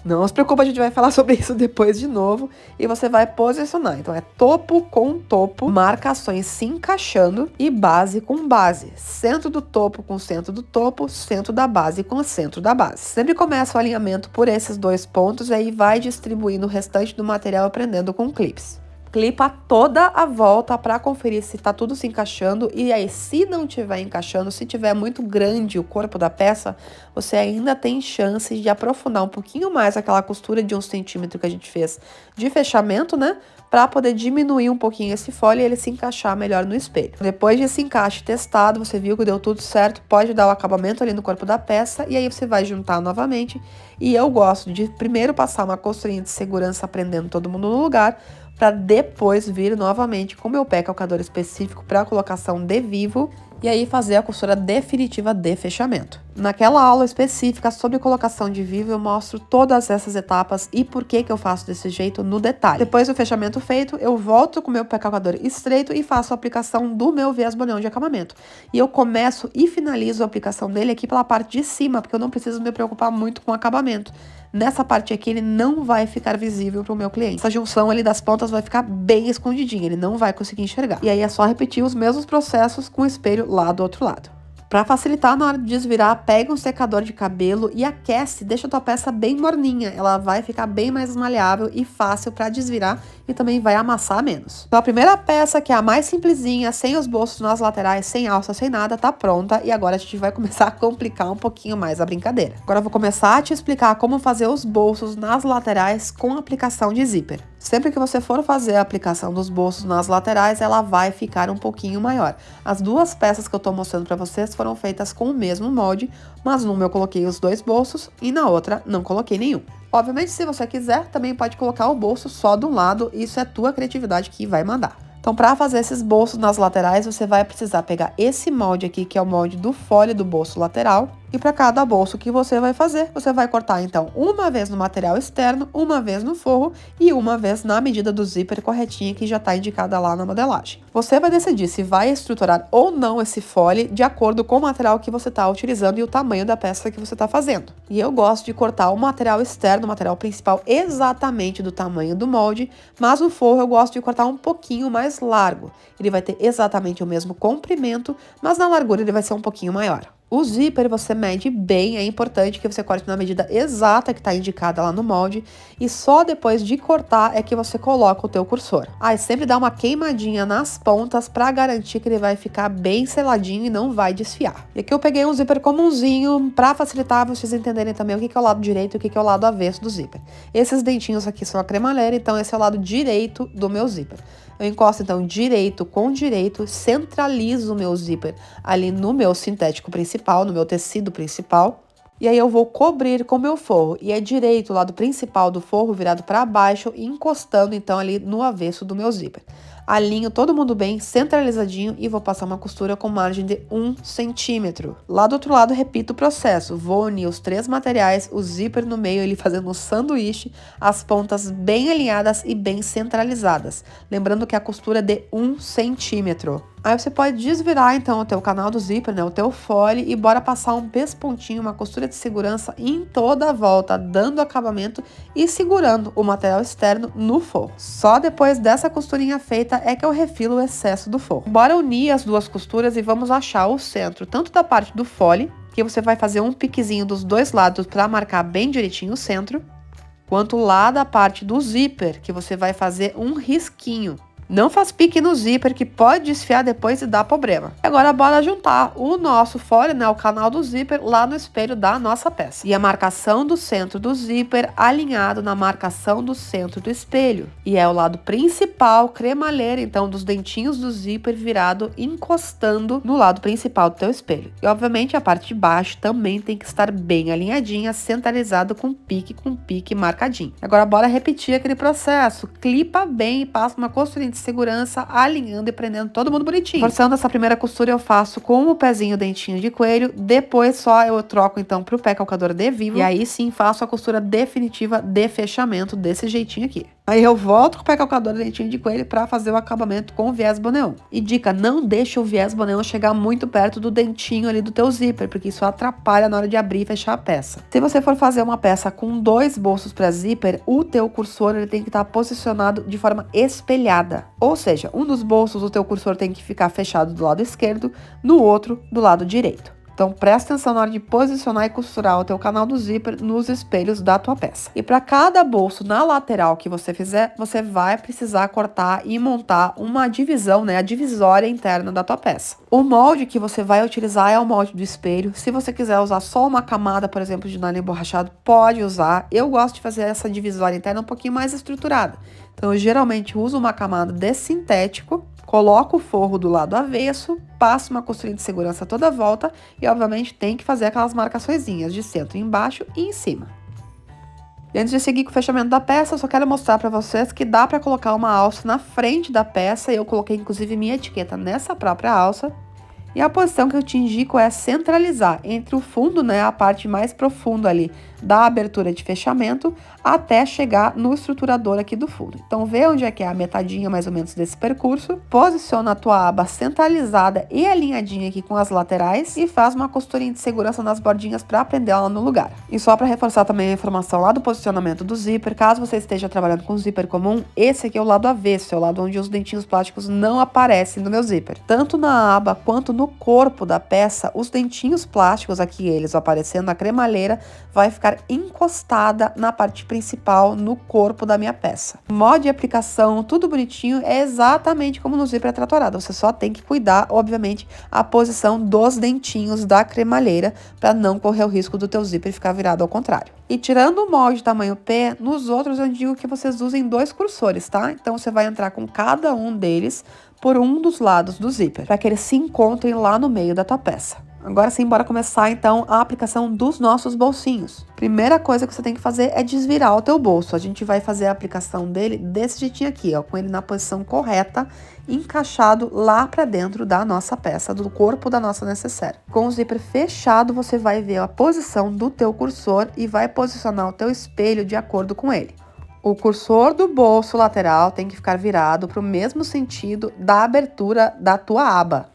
Não se preocupa, a gente vai falar sobre isso depois de novo. E você vai posicionar. Então, é topo com topo, marcações se encaixando e base com base. Centro do topo com centro do topo, centro da base com o centro da base. Sempre começa o alinhamento por esses dois pontos e aí vai distribuindo o restante do material prendendo com clips. Clipa toda a volta para conferir se tá tudo se encaixando e aí se não tiver encaixando, se tiver muito grande o corpo da peça, você ainda tem chance de aprofundar um pouquinho mais aquela costura de 1 centímetro que a gente fez de fechamento, né? Para poder diminuir um pouquinho esse folha e ele se encaixar melhor no espelho. Depois desse encaixe testado, você viu que deu tudo certo, pode dar o acabamento ali no corpo da peça e aí você vai juntar novamente. E eu gosto de primeiro passar uma costurinha de segurança prendendo todo mundo no lugar, para depois vir novamente com o meu pé calcador específico para colocação de vivo e aí fazer a costura definitiva de fechamento. Naquela aula específica sobre colocação de vivo, eu mostro todas essas etapas e por que eu faço desse jeito no detalhe. Depois do fechamento feito, eu volto com o meu pé calcador estreito e faço a aplicação do meu viés boneon de acabamento. E eu começo e finalizo a aplicação dele aqui pela parte de cima, porque eu não preciso me preocupar muito com o acabamento. Nessa parte aqui, ele não vai ficar visível para o meu cliente. Essa junção ali das pontas vai ficar bem escondidinha, ele não vai conseguir enxergar. E aí é só repetir os mesmos processos com o espelho lá do outro lado. Para facilitar na hora de desvirar, pega um secador de cabelo e aquece, deixa a tua peça bem morninha. Ela vai ficar bem mais maleável e fácil para desvirar e também vai amassar menos. Então a primeira peça, que é a mais simplesinha, sem os bolsos nas laterais, sem alça, sem nada, tá pronta. E agora a gente vai começar a complicar um pouquinho mais a brincadeira. Agora eu vou começar a te explicar como fazer os bolsos nas laterais com aplicação de zíper. Sempre que você for fazer a aplicação dos bolsos nas laterais, ela vai ficar um pouquinho maior. As duas peças que eu tô mostrando para vocês foram feitas com o mesmo molde, mas numa eu coloquei os 2 bolsos e na outra não coloquei nenhum. Obviamente, se você quiser, também pode colocar o bolso só de um lado, isso é tua criatividade que vai mandar. Então, para fazer esses bolsos nas laterais, você vai precisar pegar esse molde aqui, que é o molde do fole do bolso lateral, E para cada bolso que você vai fazer, você vai cortar então uma vez no material externo, uma vez no forro e uma vez na medida do zíper corretinha que já está indicada lá na modelagem. Você vai decidir se vai estruturar ou não esse fole de acordo com o material que você está utilizando e o tamanho da peça que você está fazendo. E eu gosto de cortar o material externo, o material principal, exatamente do tamanho do molde, mas o forro eu gosto de cortar um pouquinho mais largo. Ele vai ter exatamente o mesmo comprimento, mas na largura ele vai ser um pouquinho maior. O zíper você mede bem, é importante que você corte na medida exata que está indicada lá no molde e só depois de cortar é que você coloca o teu cursor. E sempre dá uma queimadinha nas pontas para garantir que ele vai ficar bem seladinho e não vai desfiar. E aqui eu peguei um zíper comumzinho para facilitar vocês entenderem também o que é o lado direito e o que é o lado avesso do zíper. Esses dentinhos aqui são a cremalheira, então esse é o lado direito do meu zíper. Eu encosto então direito com direito, centralizo o meu zíper ali no meu sintético principal, no meu tecido principal. E aí eu vou cobrir com o meu forro. E é direito o lado principal do forro virado para baixo e encostando então ali no avesso do meu zíper. Alinho todo mundo bem, centralizadinho e vou passar uma costura com margem de 1 centímetro. Lá do outro lado, repito o processo. Vou unir os 3 materiais, o zíper no meio, ele fazendo um sanduíche, as pontas bem alinhadas e bem centralizadas. Lembrando que a costura é de 1 centímetro. Aí você pode desvirar então o teu canal do zíper, né, o teu fole e bora passar um pespontinho, uma costura de segurança em toda a volta, dando acabamento e segurando o material externo no forro. Só depois dessa costurinha feita é que eu refilo o excesso do forro. Bora unir as duas costuras e vamos achar o centro, tanto da parte do fole, que você vai fazer um piquezinho dos dois lados para marcar bem direitinho o centro, quanto lá da parte do zíper, que você vai fazer um risquinho. Não faz pique no zíper que pode desfiar depois e dar problema. Agora bora juntar o nosso fole, né, o canal do zíper lá no espelho da nossa peça. E a marcação do centro do zíper alinhado na marcação do centro do espelho. E é o lado principal, cremalheira, então, dos dentinhos do zíper virado encostando no lado principal do teu espelho. E obviamente a parte de baixo também tem que estar bem alinhadinha, centralizado com pique marcadinho. Agora bora repetir aquele processo. Clipa bem e passa uma costurinha de segurança, alinhando e prendendo todo mundo bonitinho. Forçando essa primeira costura eu faço com o pezinho dentinho de coelho, depois só eu troco então pro pé calcador de vivo, e aí sim faço a costura definitiva de fechamento desse jeitinho aqui. Aí eu volto com o pé calcador dentinho de coelho para fazer o acabamento com o viés boneon. E dica, não deixa o viés boneon chegar muito perto do dentinho ali do teu zíper, porque isso atrapalha na hora de abrir e fechar a peça. Se você for fazer uma peça com 2 bolsos para zíper, o teu cursor ele tem que estar posicionado de forma espelhada. Ou seja, um dos bolsos o teu cursor tem que ficar fechado do lado esquerdo, no outro do lado direito. Então, presta atenção na hora de posicionar e costurar o teu canal do zíper nos espelhos da tua peça. E para cada bolso na lateral que você fizer, você vai precisar cortar e montar uma divisão, né, a divisória interna da tua peça. O molde que você vai utilizar é o molde do espelho. Se você quiser usar só uma camada, por exemplo, de nylon emborrachado, pode usar. Eu gosto de fazer essa divisória interna um pouquinho mais estruturada. Então, eu geralmente uso uma camada de sintético, coloco o forro do lado avesso, passo uma costurinha de segurança toda a volta e, obviamente, tem que fazer aquelas marcaçõezinhas de centro embaixo e em cima. E antes de seguir com o fechamento da peça, eu só quero mostrar para vocês que dá para colocar uma alça na frente da peça. Eu coloquei, inclusive, minha etiqueta nessa própria alça. E a posição que eu te indico é centralizar entre o fundo, né, a parte mais profunda ali da abertura de fechamento, até chegar no estruturador aqui do fundo. Então, vê onde é que é a metadinha mais ou menos desse percurso, posiciona a tua aba centralizada e alinhadinha aqui com as laterais e faz uma costurinha de segurança nas bordinhas para prender ela no lugar. E só para reforçar também a informação lá do posicionamento do zíper, caso você esteja trabalhando com zíper comum, esse aqui é o lado avesso, é o lado onde os dentinhos plásticos não aparecem no meu zíper. Tanto na aba quanto no corpo da peça, os dentinhos plásticos aqui, eles aparecendo na cremalheira, vai ficar encostada na parte principal, no corpo da minha peça. Modo de aplicação, tudo bonitinho, é exatamente como no zíper tratorado. Você só tem que cuidar, obviamente, a posição dos dentinhos da cremalheira para não correr o risco do teu zíper ficar virado ao contrário. E tirando o molde tamanho P, nos outros eu digo que vocês usem 2 cursores, tá? Então você vai entrar com cada um deles por um dos lados do zíper, para que eles se encontrem lá no meio da tua peça. Agora sim, bora começar então a aplicação dos nossos bolsinhos. Primeira coisa que você tem que fazer é desvirar o teu bolso. A gente vai fazer a aplicação dele desse jeitinho aqui, ó, com ele na posição correta, encaixado lá para dentro da nossa peça, do corpo da nossa necessaire. Com o zíper fechado, você vai ver a posição do teu cursor e vai posicionar o teu espelho de acordo com ele. O cursor do bolso lateral tem que ficar virado para o mesmo sentido da abertura da tua aba.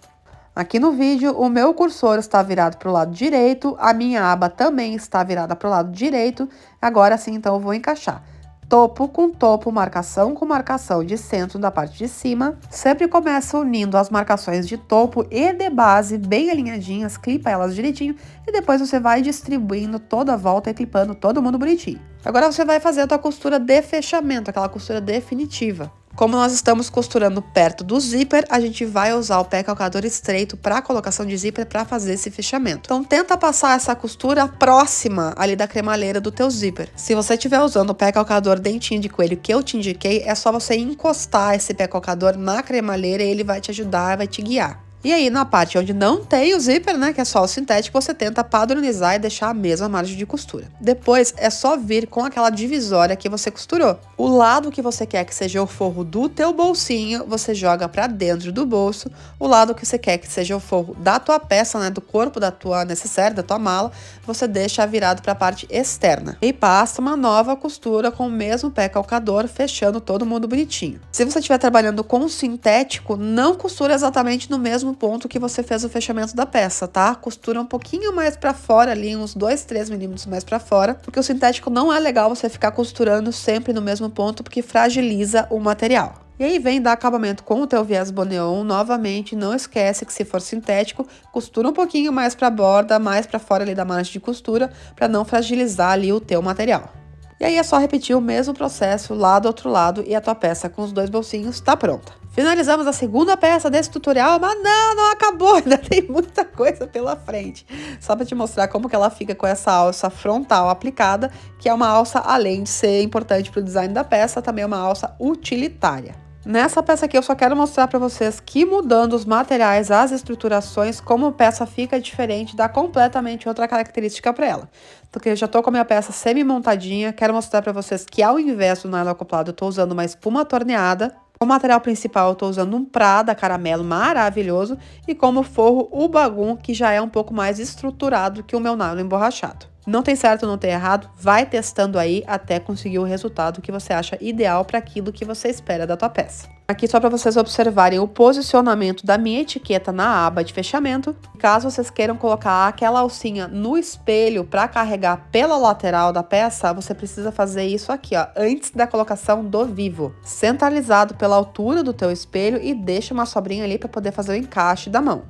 Aqui no vídeo, o meu cursor está virado para o lado direito, a minha aba também está virada para o lado direito. Agora sim, então, eu vou encaixar topo com topo, marcação com marcação de centro da parte de cima. Sempre começa unindo as marcações de topo e de base bem alinhadinhas, clipa elas direitinho e depois você vai distribuindo toda a volta e clipando todo mundo bonitinho. Agora você vai fazer a tua costura de fechamento, aquela costura definitiva. Como nós estamos costurando perto do zíper, a gente vai usar o pé calcador estreito para a colocação de zíper para fazer esse fechamento. Então tenta passar essa costura próxima ali da cremalheira do teu zíper. Se você estiver usando o pé calcador dentinho de coelho que eu te indiquei, é só você encostar esse pé calcador na cremalheira e ele vai te ajudar, vai te guiar. E aí, na parte onde não tem o zíper, né, que é só o sintético, você tenta padronizar e deixar a mesma margem de costura. Depois, é só vir com aquela divisória que você costurou. O lado que você quer que seja o forro do teu bolsinho, você joga pra dentro do bolso. O lado que você quer que seja o forro da tua peça, né, do corpo da tua necessaire, da tua mala, você deixa virado pra parte externa. E passa uma nova costura com o mesmo pé calcador, fechando todo mundo bonitinho. Se você estiver trabalhando com sintético, não costura exatamente no mesmo ponto que você fez o fechamento da peça, tá? Costura um pouquinho mais pra fora ali, uns 2, 3 milímetros mais pra fora, porque o sintético não é legal você ficar costurando sempre no mesmo ponto, porque fragiliza o material. E aí vem dar acabamento com o teu viés boneon, novamente, não esquece que se for sintético, costura um pouquinho mais pra borda, mais pra fora ali da margem de costura, pra não fragilizar ali o teu material. E aí é só repetir o mesmo processo lá do outro lado e a tua peça com os dois bolsinhos tá pronta. Finalizamos a segunda peça desse tutorial, mas não acabou, ainda tem muita coisa pela frente. Só para te mostrar como que ela fica com essa alça frontal aplicada, que é uma alça, além de ser importante para o design da peça, também é uma alça utilitária. Nessa peça aqui eu só quero mostrar para vocês que mudando os materiais, as estruturações, como a peça fica diferente, dá completamente outra característica para ela. Porque eu já tô com a minha peça semi-montadinha, quero mostrar para vocês que ao invés do nylon acoplado eu tô usando uma espuma torneada. Como material principal eu tô usando um Prada caramelo maravilhoso e como forro o Bagum, que já é um pouco mais estruturado que o meu nylon emborrachado. Não tem certo, não tem errado, vai testando aí até conseguir o resultado que você acha ideal para aquilo que você espera da tua peça. Aqui só para vocês observarem o posicionamento da minha etiqueta na aba de fechamento. Caso vocês queiram colocar aquela alcinha no espelho para carregar pela lateral da peça, você precisa fazer isso aqui, ó, antes da colocação do vivo. Centralizado pela altura do teu espelho e deixa uma sobrinha ali para poder fazer o encaixe da mão.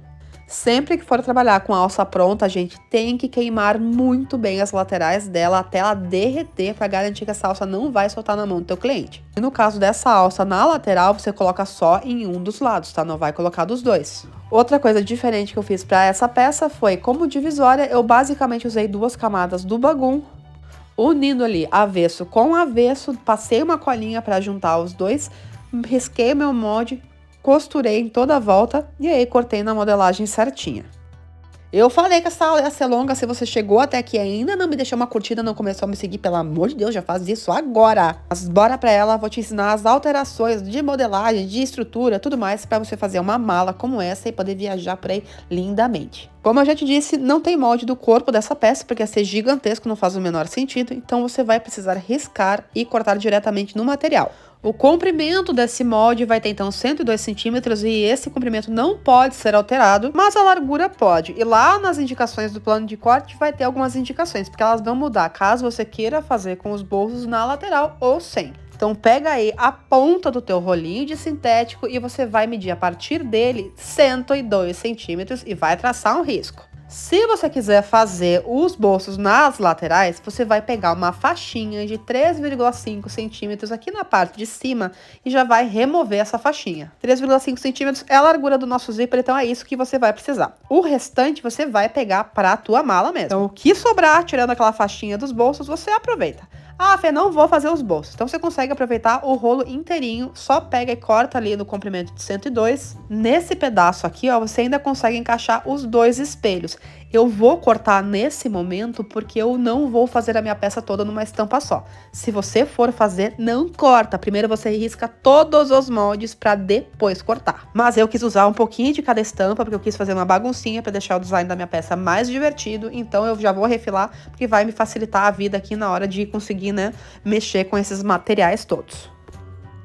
Sempre que for trabalhar com a alça pronta, a gente tem que queimar muito bem as laterais dela até ela derreter para garantir que essa alça não vai soltar na mão do teu cliente. E no caso dessa alça na lateral, você coloca só em um dos lados, tá? Não vai colocar dos dois. Outra coisa diferente que eu fiz para essa peça foi, como divisória, eu basicamente usei 2 camadas do Bagum, unindo ali avesso com avesso, passei uma colinha para juntar os dois, risquei meu molde, costurei em toda a volta e aí cortei na modelagem certinha. Eu falei que essa aula ia ser longa, se você chegou até aqui e ainda não me deixou uma curtida, não começou a me seguir, pelo amor de Deus, já faz isso agora. Mas bora pra ela, vou te ensinar as alterações de modelagem, de estrutura, tudo mais, pra você fazer uma mala como essa e poder viajar por aí lindamente. Como eu já te disse, não tem molde do corpo dessa peça, porque ia ser gigantesco, não faz o menor sentido, então você vai precisar riscar e cortar diretamente no material. O comprimento desse molde vai ter então 102 centímetros e esse comprimento não pode ser alterado, mas a largura pode. E lá nas indicações do plano de corte vai ter algumas indicações, porque elas vão mudar caso você queira fazer com os bolsos na lateral ou sem. Então pega aí a ponta do teu rolinho de sintético e você vai medir a partir dele 102 centímetros e vai traçar um risco. Se você quiser fazer os bolsos nas laterais, você vai pegar uma faixinha de 3,5 centímetros aqui na parte de cima e já vai remover essa faixinha. 3,5 centímetros é a largura do nosso zíper, então é isso que você vai precisar. O restante você vai pegar para a tua mala mesmo. Então o que sobrar, tirando aquela faixinha dos bolsos, você aproveita. Ah, Fê, não vou fazer os bolsos. Então você consegue aproveitar o rolo inteirinho, só pega e corta ali no comprimento de 102. Nesse pedaço aqui, ó, você ainda consegue encaixar os dois espelhos. Eu vou cortar nesse momento porque eu não vou fazer a minha peça toda numa estampa só. Se você for fazer, não corta. Primeiro você risca todos os moldes para depois cortar. Mas eu quis usar um pouquinho de cada estampa porque eu quis fazer uma baguncinha para deixar o design da minha peça mais divertido. Então eu já vou refilar porque vai me facilitar a vida aqui na hora de conseguir, né, mexer com esses materiais todos.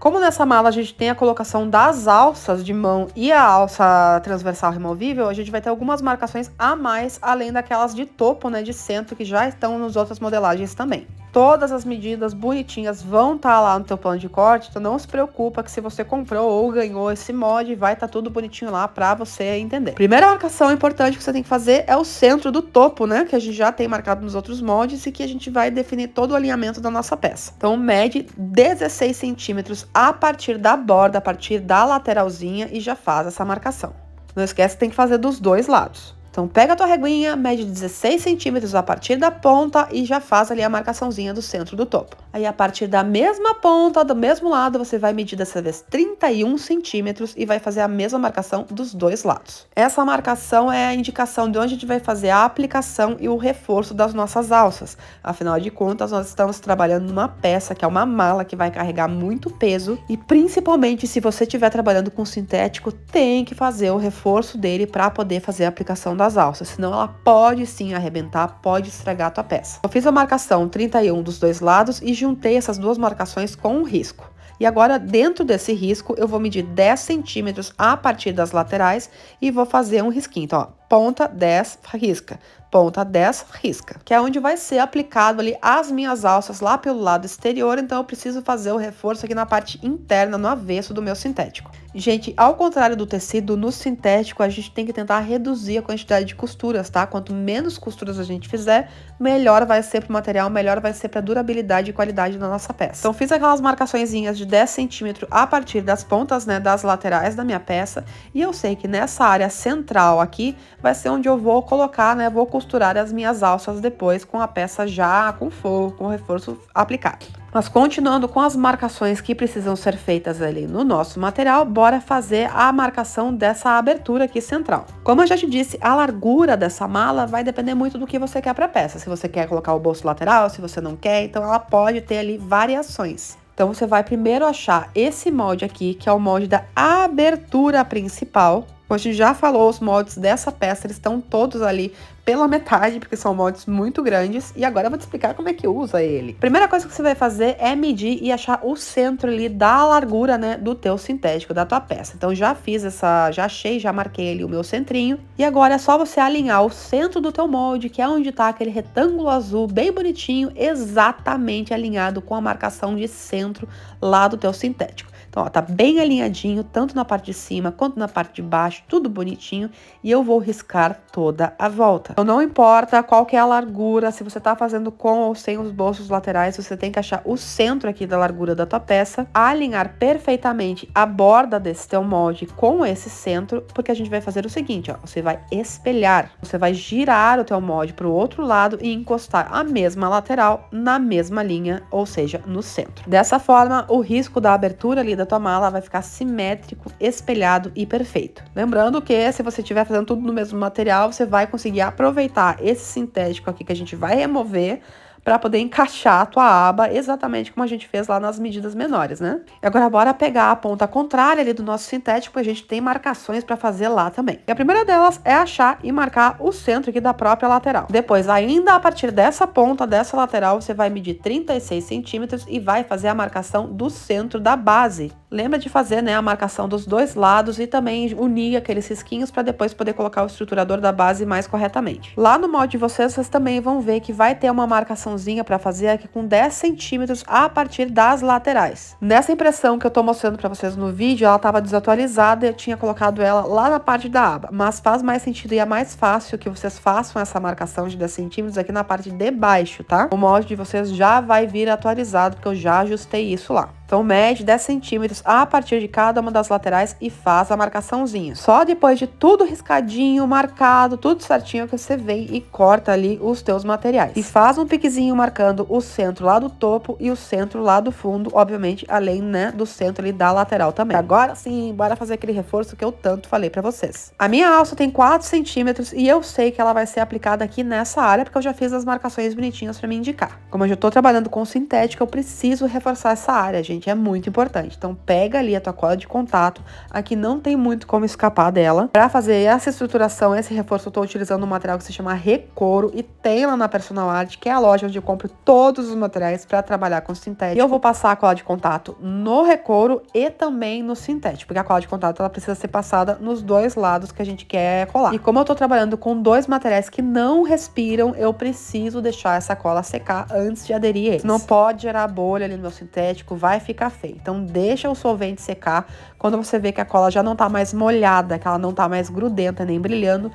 Como nessa mala a gente tem a colocação das alças de mão e a alça transversal removível, a gente vai ter algumas marcações a mais, além daquelas de topo, né, de centro, que já estão nas outras modelagens também. Todas as medidas bonitinhas vão estar lá no teu plano de corte, então não se preocupa que se você comprou ou ganhou esse mod, vai estar tudo bonitinho lá pra você entender. Primeira marcação importante que você tem que fazer é o centro do topo, né, que a gente já tem marcado nos outros mods e que a gente vai definir todo o alinhamento da nossa peça. Então mede 16 centímetros a partir da borda, a partir da lateralzinha e já faz essa marcação. Não esquece que tem que fazer dos dois lados. Então, pega a tua reguinha, mede 16 centímetros a partir da ponta e já faz ali a marcaçãozinha do centro do topo. Aí, a partir da mesma ponta, do mesmo lado, você vai medir dessa vez 31 centímetros e vai fazer a mesma marcação dos dois lados. Essa marcação é a indicação de onde a gente vai fazer a aplicação e o reforço das nossas alças. Afinal de contas, nós estamos trabalhando numa peça que é uma mala que vai carregar muito peso e, principalmente, se você estiver trabalhando com sintético, tem que fazer o reforço dele para poder fazer a aplicação das alças, senão ela pode sim arrebentar, pode estragar a tua peça. Eu fiz a marcação 31 dos dois lados e juntei essas duas marcações com um risco. E agora, dentro desse risco, eu vou medir 10 centímetros a partir das laterais e vou fazer um risquinho. Então, ó, ponta 10, risca. Ponta 10, risca. Que é onde vai ser aplicado ali as minhas alças lá pelo lado exterior, então eu preciso fazer o reforço aqui na parte interna, no avesso do meu sintético. Gente, ao contrário do tecido, no sintético a gente tem que tentar reduzir a quantidade de costuras, tá? Quanto menos costuras a gente fizer, melhor vai ser pro material, melhor vai ser pra durabilidade e qualidade da nossa peça. Então fiz aquelas marcaçõezinhas de 10 centímetros a partir das pontas, né, das laterais da minha peça, e eu sei que nessa área central aqui vai ser onde eu vou colocar, né, vou costurar as minhas alças depois com a peça já com forro, com o reforço aplicado. Mas continuando com as marcações que precisam ser feitas ali no nosso material, bora fazer a marcação dessa abertura aqui central. Como eu já te disse, a largura dessa mala vai depender muito do que você quer para a peça. Se você quer colocar o bolso lateral, se você não quer, então ela pode ter ali variações. Então você vai primeiro achar esse molde aqui, que é o molde da abertura principal. Como a gente já falou, os moldes dessa peça, eles estão todos ali pela metade, porque são moldes muito grandes. E agora eu vou te explicar como é que usa ele. Primeira coisa que você vai fazer é medir e achar o centro ali da largura, né, do teu sintético, da tua peça. Então já fiz essa, já achei, já marquei ali o meu centrinho. E agora é só você alinhar o centro do teu molde, que é onde tá aquele retângulo azul bem bonitinho, exatamente alinhado com a marcação de centro lá do teu sintético. Então, ó, tá bem alinhadinho, tanto na parte de cima quanto na parte de baixo, tudo bonitinho. E eu vou riscar toda a volta. Então, não importa qual que é a largura, se você tá fazendo com ou sem os bolsos laterais, você tem que achar o centro aqui da largura da tua peça, alinhar perfeitamente a borda desse teu molde com esse centro, porque a gente vai fazer o seguinte, ó, você vai espelhar, você vai girar o teu molde pro outro lado e encostar a mesma lateral na mesma linha, ou seja, no centro. Dessa forma, o risco da abertura ali da tua mala vai ficar simétrico, espelhado e perfeito. Lembrando que se você estiver fazendo tudo no mesmo material, você vai conseguir aproveitar esse sintético aqui que a gente vai remover para poder encaixar a tua aba exatamente como a gente fez lá nas medidas menores, né? E agora bora pegar a ponta contrária ali do nosso sintético, a gente tem marcações para fazer lá também. E a primeira delas é achar e marcar o centro aqui da própria lateral. Depois, ainda a partir dessa ponta, dessa lateral, você vai medir 36 centímetros e vai fazer a marcação do centro da base. Lembra de fazer, né, a marcação dos dois lados e também unir aqueles risquinhos para depois poder colocar o estruturador da base mais corretamente. Lá no molde de vocês também vão ver que vai ter uma marcaçãozinha para fazer aqui com 10 centímetros a partir das laterais. Nessa impressão que eu tô mostrando para vocês no vídeo, ela estava desatualizada e eu tinha colocado ela lá na parte da aba. Mas faz mais sentido e é mais fácil que vocês façam essa marcação de 10 centímetros aqui na parte de baixo, tá? O molde de vocês já vai vir atualizado, porque eu já ajustei isso lá. Então mede 10 centímetros a partir de cada uma das laterais e faz a marcaçãozinha. Só depois de tudo riscadinho, marcado, tudo certinho, que você vem e corta ali os teus materiais. E faz um piquezinho lisinho, marcando o centro lá do topo e o centro lá do fundo, obviamente, além, né, do centro ali da lateral também. Agora sim, bora fazer aquele reforço que eu tanto falei pra vocês. A minha alça tem 4 centímetros e eu sei que ela vai ser aplicada aqui nessa área, porque eu já fiz as marcações bonitinhas pra me indicar. Como eu já tô trabalhando com sintético, eu preciso reforçar essa área, gente, é muito importante. Então pega ali a tua cola de contato, aqui não tem muito como escapar dela. Pra fazer essa estruturação, esse reforço, eu tô utilizando um material que se chama Recoro e tem lá na Personal Art, que é a loja onde eu compro todos os materiais para trabalhar com sintético. E eu vou passar a cola de contato no Recoro e também no sintético, porque a cola de contato ela precisa ser passada nos dois lados que a gente quer colar. E como eu tô trabalhando com dois materiais que não respiram, eu preciso deixar essa cola secar antes de aderir eles. Não pode gerar bolha ali no meu sintético, vai ficar feio. Então deixa o solvente secar. Quando você vê que a cola já não tá mais molhada, que ela não tá mais grudenta nem brilhando,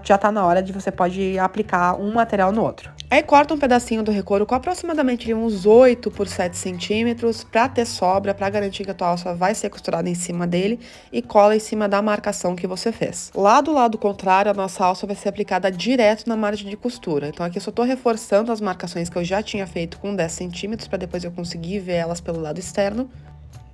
já tá na hora de você pode aplicar um material no outro. Aí corta um pedacinho do Recoro com aproximadamente uns 8 por 7 centímetros pra ter sobra, pra garantir que a tua alça vai ser costurada em cima dele e cola em cima da marcação que você fez. Lá do lado contrário, a nossa alça vai ser aplicada direto na margem de costura. Então aqui eu só tô reforçando as marcações que eu já tinha feito com 10 centímetros pra depois eu conseguir ver elas pelo lado externo.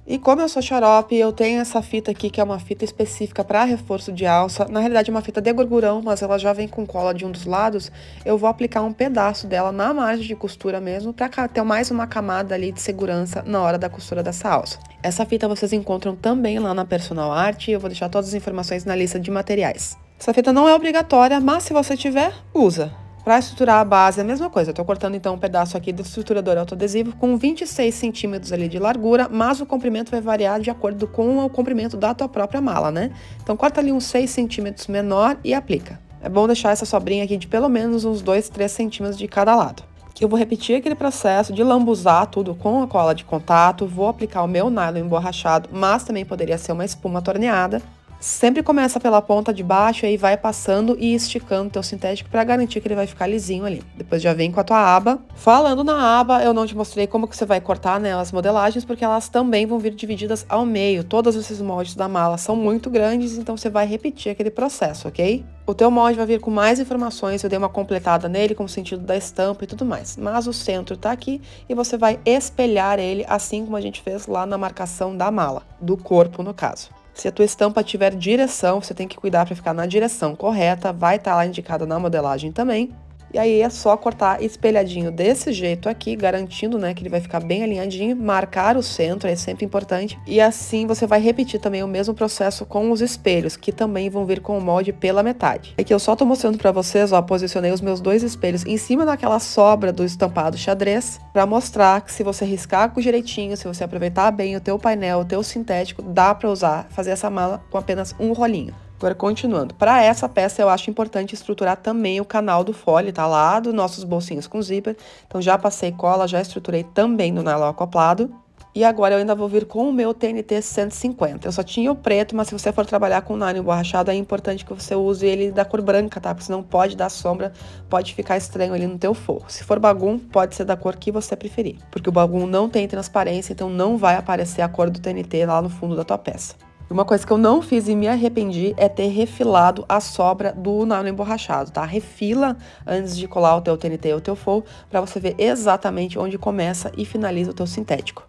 E como eu sou xarope, eu tenho essa fita aqui, que é uma fita específica para reforço de alça. Na realidade é uma fita de gorgurão, mas ela já vem com cola de um dos lados. Eu vou aplicar um pedaço dela na margem de costura mesmo, para ter mais uma camada ali de segurança na hora da costura dessa alça. Essa fita vocês encontram também lá na Personal Art, eu vou deixar todas as informações na lista de materiais. Essa fita não é obrigatória, mas se você tiver, usa. Para estruturar a base, é a mesma coisa. Eu tô cortando, então, um pedaço aqui do estruturador autoadesivo com 26 centímetros ali de largura, mas o comprimento vai variar de acordo com o comprimento da tua própria mala, né? Então, corta ali uns 6 centímetros menor e aplica. É bom deixar essa sobrinha aqui de pelo menos uns 2, 3 centímetros de cada lado. Que eu vou repetir aquele processo de lambuzar tudo com a cola de contato, vou aplicar o meu nylon emborrachado, mas também poderia ser uma espuma torneada. Sempre começa pela ponta de baixo, aí vai passando e esticando o teu sintético para garantir que ele vai ficar lisinho ali. Depois já vem com a tua aba. Falando na aba, eu não te mostrei como que você vai cortar, né, as modelagens, porque elas também vão vir divididas ao meio. Todos esses moldes da mala são muito grandes, então você vai repetir aquele processo, ok? O teu molde vai vir com mais informações, eu dei uma completada nele com o sentido da estampa e tudo mais. Mas o centro tá aqui e você vai espelhar ele, assim como a gente fez lá na marcação da mala, do corpo no caso. Se a tua estampa tiver direção, você tem que cuidar para ficar na direção correta, vai estar lá indicada na modelagem também. E aí é só cortar espelhadinho desse jeito aqui, garantindo, né, que ele vai ficar bem alinhadinho, marcar o centro, é sempre importante. E assim você vai repetir também o mesmo processo com os espelhos, que também vão vir com o molde pela metade. Aqui eu só tô mostrando para vocês, ó, posicionei os meus dois espelhos em cima daquela sobra do estampado xadrez, para mostrar que se você riscar com direitinho, se você aproveitar bem o teu painel, o teu sintético, dá para usar, fazer essa mala com apenas um rolinho. Agora, continuando. Para essa peça, eu acho importante estruturar também o canal do fole, tá lá dos nossos bolsinhos com zíper. Então, já passei cola, já estruturei também no nylon acoplado. E agora eu ainda vou vir com o meu TNT 150. Eu só tinha o preto, mas se você for trabalhar com nylon emborrachado, é importante que você use ele da cor branca, tá? Porque senão pode dar sombra, pode ficar estranho ali no teu forro. Se for bagum, pode ser da cor que você preferir. Porque o bagum não tem transparência, então não vai aparecer a cor do TNT lá no fundo da tua peça. Uma coisa que eu não fiz e me arrependi é ter refilado a sobra do nylon emborrachado, tá? Refila antes de colar o teu TNT ou o teu forro, para você ver exatamente onde começa e finaliza o teu sintético.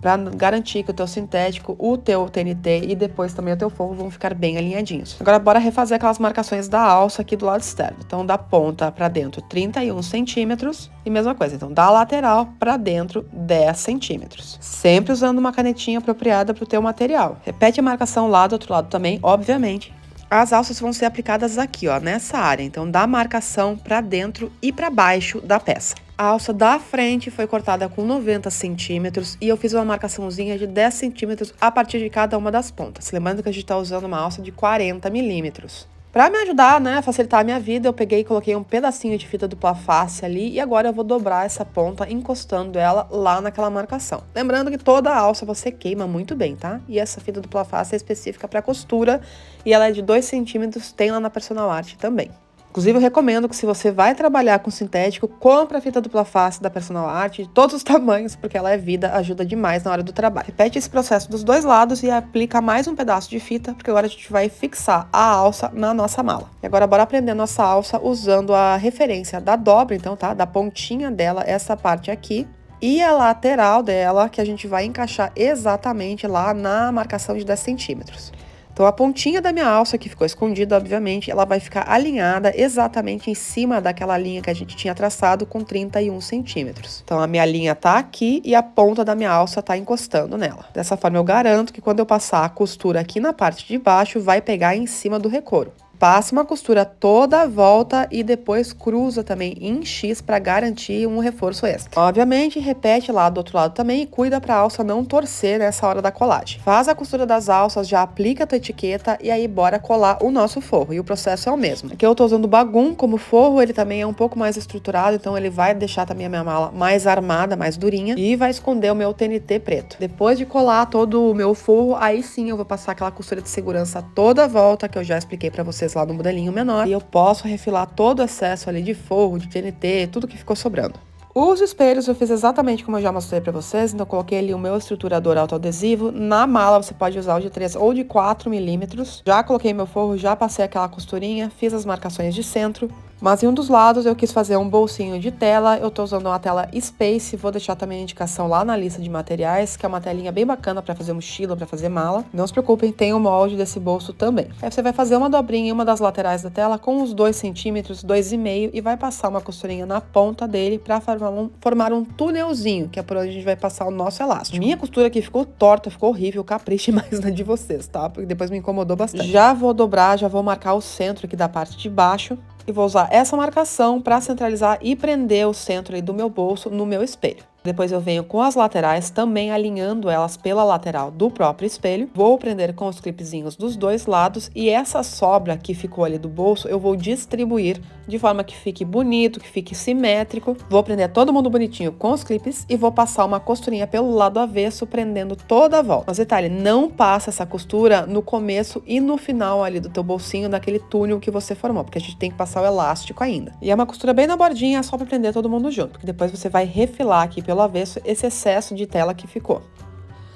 Para garantir que o teu sintético, o teu TNT e depois também o teu forro vão ficar bem alinhadinhos. Agora bora refazer aquelas marcações da alça aqui do lado externo. Então da ponta para dentro 31 centímetros e mesma coisa, então da lateral para dentro 10 centímetros. Sempre usando uma canetinha apropriada para o teu material. Repete a marcação lá do outro lado também, obviamente. As alças vão ser aplicadas aqui, ó, nessa área. Então, da marcação para dentro e para baixo da peça. A alça da frente foi cortada com 90 centímetros e eu fiz uma marcaçãozinha de 10 centímetros a partir de cada uma das pontas. Lembrando que a gente está usando uma alça de 40 milímetros. Para me ajudar, né, a facilitar a minha vida, eu peguei e coloquei um pedacinho de fita dupla face ali e agora eu vou dobrar essa ponta encostando ela lá naquela marcação. Lembrando que toda a alça você queima muito bem, tá? E essa fita dupla face é específica para costura e ela é de 2 centímetros, tem lá na Personal Art também. Inclusive, eu recomendo que se você vai trabalhar com sintético, compre a fita dupla face da Personal Art de todos os tamanhos, porque ela é vida, ajuda demais na hora do trabalho. Repete esse processo dos dois lados e aplica mais um pedaço de fita, porque agora a gente vai fixar a alça na nossa mala. E agora bora aprender a nossa alça usando a referência da dobra, então, tá? Da pontinha dela, essa parte aqui. E a lateral dela, que a gente vai encaixar exatamente lá na marcação de 10 centímetros. Então, a pontinha da minha alça, que ficou escondida, obviamente, ela vai ficar alinhada exatamente em cima daquela linha que a gente tinha traçado com 31 centímetros. Então, a minha linha tá aqui e a ponta da minha alça tá encostando nela. Dessa forma, eu garanto que quando eu passar a costura aqui na parte de baixo, vai pegar em cima do recouro. Passa uma costura toda a volta e depois cruza também em X para garantir um reforço extra. Obviamente, repete lá do outro lado também e cuida para a alça não torcer nessa hora da colagem. Faz a costura das alças, já aplica a tua etiqueta e aí bora colar o nosso forro. E o processo é o mesmo. Aqui eu tô usando o Bagum como forro, ele também é um pouco mais estruturado, então ele vai deixar também a minha mala mais armada, mais durinha e vai esconder o meu TNT preto. Depois de colar todo o meu forro, aí sim eu vou passar aquela costura de segurança toda a volta que eu já expliquei para vocês lá no modelinho menor, e eu posso refilar todo o excesso ali de forro, de TNT, tudo que ficou sobrando. Os espelhos eu fiz exatamente como eu já mostrei pra vocês, então eu coloquei ali o meu estruturador autoadesivo. Na mala você pode usar o de 3 ou de 4 milímetros. Já coloquei meu forro, já passei aquela costurinha, fiz as marcações de centro. Mas em um dos lados eu quis fazer um bolsinho de tela, eu tô usando uma tela Space, vou deixar também a indicação lá na lista de materiais, que é uma telinha bem bacana pra fazer mochila, pra fazer mala. Não se preocupem, tem o molde desse bolso também. Aí você vai fazer uma dobrinha em uma das laterais da tela com uns 2 centímetros, 2,5 e vai passar uma costurinha na ponta dele pra formar um túnelzinho, que é por onde a gente vai passar o nosso elástico. Minha costura aqui ficou torta, ficou horrível, capriche mais na de vocês, tá? Porque depois me incomodou bastante. Já vou dobrar, já vou marcar o centro aqui da parte de baixo. E vou usar essa marcação para centralizar e prender o centro aí do meu bolso no meu espelho. Depois eu venho com as laterais, também alinhando elas pela lateral do próprio espelho. Vou prender com os clipezinhos dos dois lados e essa sobra que ficou ali do bolso, eu vou distribuir de forma que fique bonito, que fique simétrico. Vou prender todo mundo bonitinho com os clipes e vou passar uma costurinha pelo lado avesso, prendendo toda a volta. Mas detalhe, não passa essa costura no começo e no final ali do teu bolsinho, daquele túnel que você formou, porque a gente tem que passar o elástico ainda. E é uma costura bem na bordinha, só para prender todo mundo junto, porque depois você vai refilar aqui pelo avesso esse excesso de tela que ficou.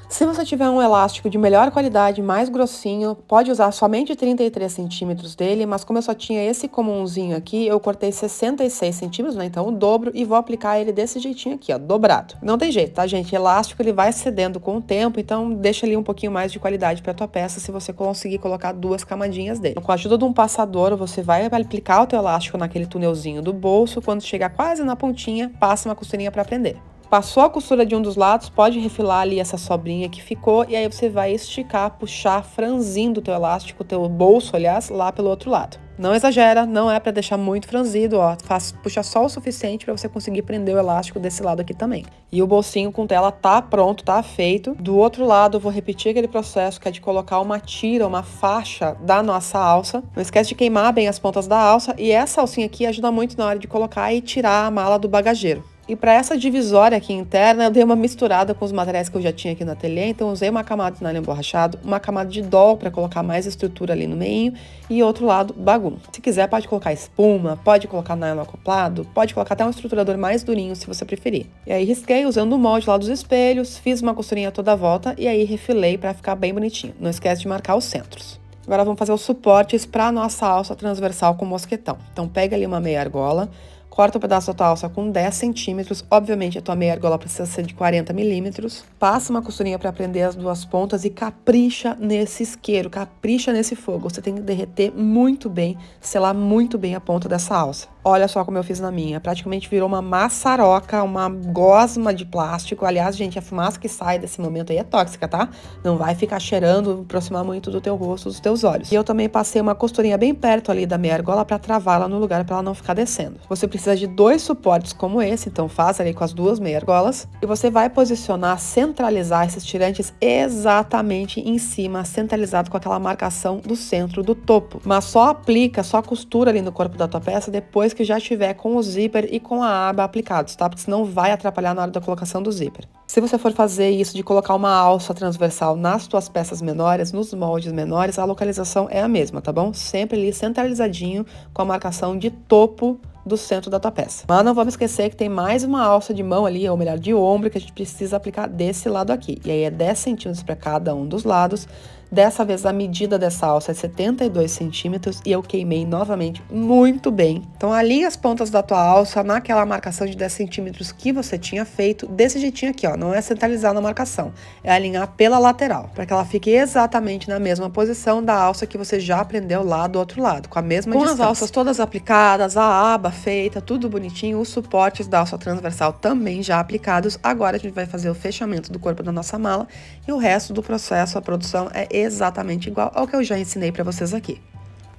Se você tiver um elástico de melhor qualidade, mais grossinho, pode usar somente 33 centímetros dele, mas como eu só tinha esse comunzinho aqui, eu cortei 66 centímetros, né, então o dobro, e vou aplicar ele desse jeitinho aqui, ó, dobrado. Não tem jeito, tá, gente? Elástico, ele vai cedendo com o tempo, então deixa ali um pouquinho mais de qualidade pra tua peça, se você conseguir colocar 2 camadinhas dele. Com a ajuda de um passador, você vai aplicar o teu elástico naquele túnelzinho do bolso, quando chegar quase na pontinha, passa uma costurinha pra prender. Passou a costura de um dos lados, pode refilar ali essa sobrinha que ficou e aí você vai esticar, puxar, franzindo o teu elástico, o teu bolso, aliás, lá pelo outro lado. Não exagera, não é para deixar muito franzido, ó, puxa só o suficiente para você conseguir prender o elástico desse lado aqui também. E o bolsinho com tela tá pronto, tá feito. Do outro lado eu vou repetir aquele processo que é de colocar uma tira, uma faixa da nossa alça. Não esquece de queimar bem as pontas da alça e essa alcinha aqui ajuda muito na hora de colocar e tirar a mala do bagageiro. E para essa divisória aqui interna, eu dei uma misturada com os materiais que eu já tinha aqui no ateliê. Então, usei uma camada de nylon emborrachado, uma camada de doll para colocar mais estrutura ali no meio e outro lado, Bagum. Se quiser, pode colocar espuma, pode colocar nylon acoplado, pode colocar até um estruturador mais durinho, se você preferir. E aí, risquei usando o molde lá dos espelhos, fiz uma costurinha toda a volta e aí refilei para ficar bem bonitinho. Não esquece de marcar os centros. Agora, vamos fazer os suportes para a nossa alça transversal com mosquetão. Então, pega ali uma meia argola, corta um pedaço da tua alça com 10 centímetros. Obviamente, a tua meia argola precisa ser de 40 milímetros. Passa uma costurinha para prender as duas pontas e capricha nesse isqueiro, capricha nesse fogo. Você tem que derreter muito bem, selar muito bem a ponta dessa alça. Olha só como eu fiz na minha. Praticamente virou uma maçaroca, uma gosma de plástico. Aliás, gente, a fumaça que sai desse momento aí é tóxica, tá? Não vai ficar cheirando, aproximar muito do teu rosto, dos teus olhos. E eu também passei uma costurinha bem perto ali da meia argola para travar ela no lugar, para ela não ficar descendo. Você precisa precisa de 2 suportes como esse, então faz ali com as 2 meia argolas. E você vai posicionar, centralizar esses tirantes exatamente em cima, centralizado com aquela marcação do centro do topo. Mas só aplica, só costura ali no corpo da tua peça depois que já tiver com o zíper e com a aba aplicados, tá? Porque senão vai atrapalhar na hora da colocação do zíper. Se você for fazer isso de colocar uma alça transversal nas tuas peças menores, nos moldes menores, a localização é a mesma, tá bom? Sempre ali centralizadinho com a marcação de topo do centro da tua peça. Mas não vamos esquecer que tem mais uma alça de mão ali, ou melhor, de ombro, que a gente precisa aplicar desse lado aqui. E aí é 10 centímetros para cada um dos lados. Dessa vez a medida dessa alça é 72 centímetros e eu queimei novamente muito bem. Então alinha as pontas da tua alça naquela marcação de 10 centímetros que você tinha feito, desse jeitinho aqui, ó. Não é centralizar na marcação, é alinhar pela lateral, para que ela fique exatamente na mesma posição da alça que você já aprendeu lá do outro lado, com a mesma distância. Com as alças todas aplicadas, a aba feita, tudo bonitinho, os suportes da alça transversal também já aplicados. Agora a gente vai fazer o fechamento do corpo da nossa mala e o resto do processo, a produção é exatamente igual ao que eu já ensinei para vocês aqui.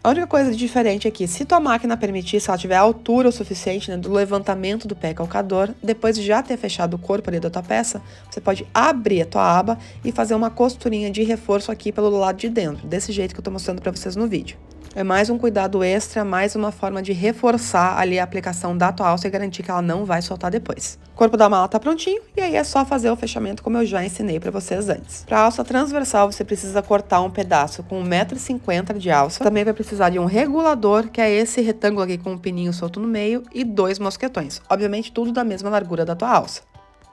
A única coisa diferente é que, se tua máquina permitir, se ela tiver altura o suficiente, né, do levantamento do pé calcador, depois de já ter fechado o corpo ali da tua peça, você pode abrir a tua aba e fazer uma costurinha de reforço aqui pelo lado de dentro, desse jeito que eu tô mostrando para vocês no vídeo. É mais um cuidado extra, mais uma forma de reforçar ali a aplicação da tua alça e garantir que ela não vai soltar depois. O corpo da mala tá prontinho e aí é só fazer o fechamento como eu já ensinei para vocês antes. Para alça transversal você precisa cortar um pedaço com 1,50 m de alça. Também vai precisar de um regulador, que é esse retângulo aqui com um pininho solto no meio, e 2 mosquetões. Obviamente tudo da mesma largura da tua alça.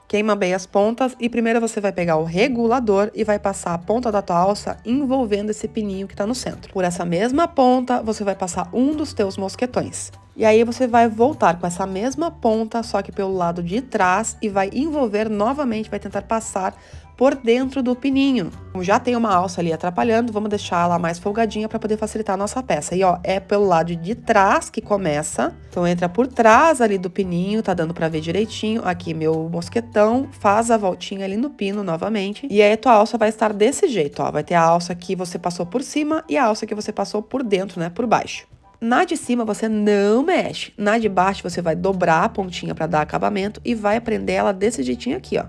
Queima bem as pontas e primeiro você vai pegar o regulador e vai passar a ponta da tua alça envolvendo esse pininho que tá no centro. Por essa mesma ponta, você vai passar um dos teus mosquetões. E aí você vai voltar com essa mesma ponta, só que pelo lado de trás, e vai envolver novamente, vai tentar passar por dentro do pininho. Como já tem uma alça ali atrapalhando, vamos deixar ela mais folgadinha para poder facilitar a nossa peça. E ó, é pelo lado de trás que começa. Então entra por trás ali do pininho, tá dando para ver direitinho. Aqui meu mosquetão, faz a voltinha ali no pino novamente. E aí a tua alça vai estar desse jeito, ó. Vai ter a alça que você passou por cima e a alça que você passou por dentro, né, por baixo. Na de cima você não mexe. Na de baixo você vai dobrar a pontinha para dar acabamento e vai prender ela desse jeitinho aqui, ó.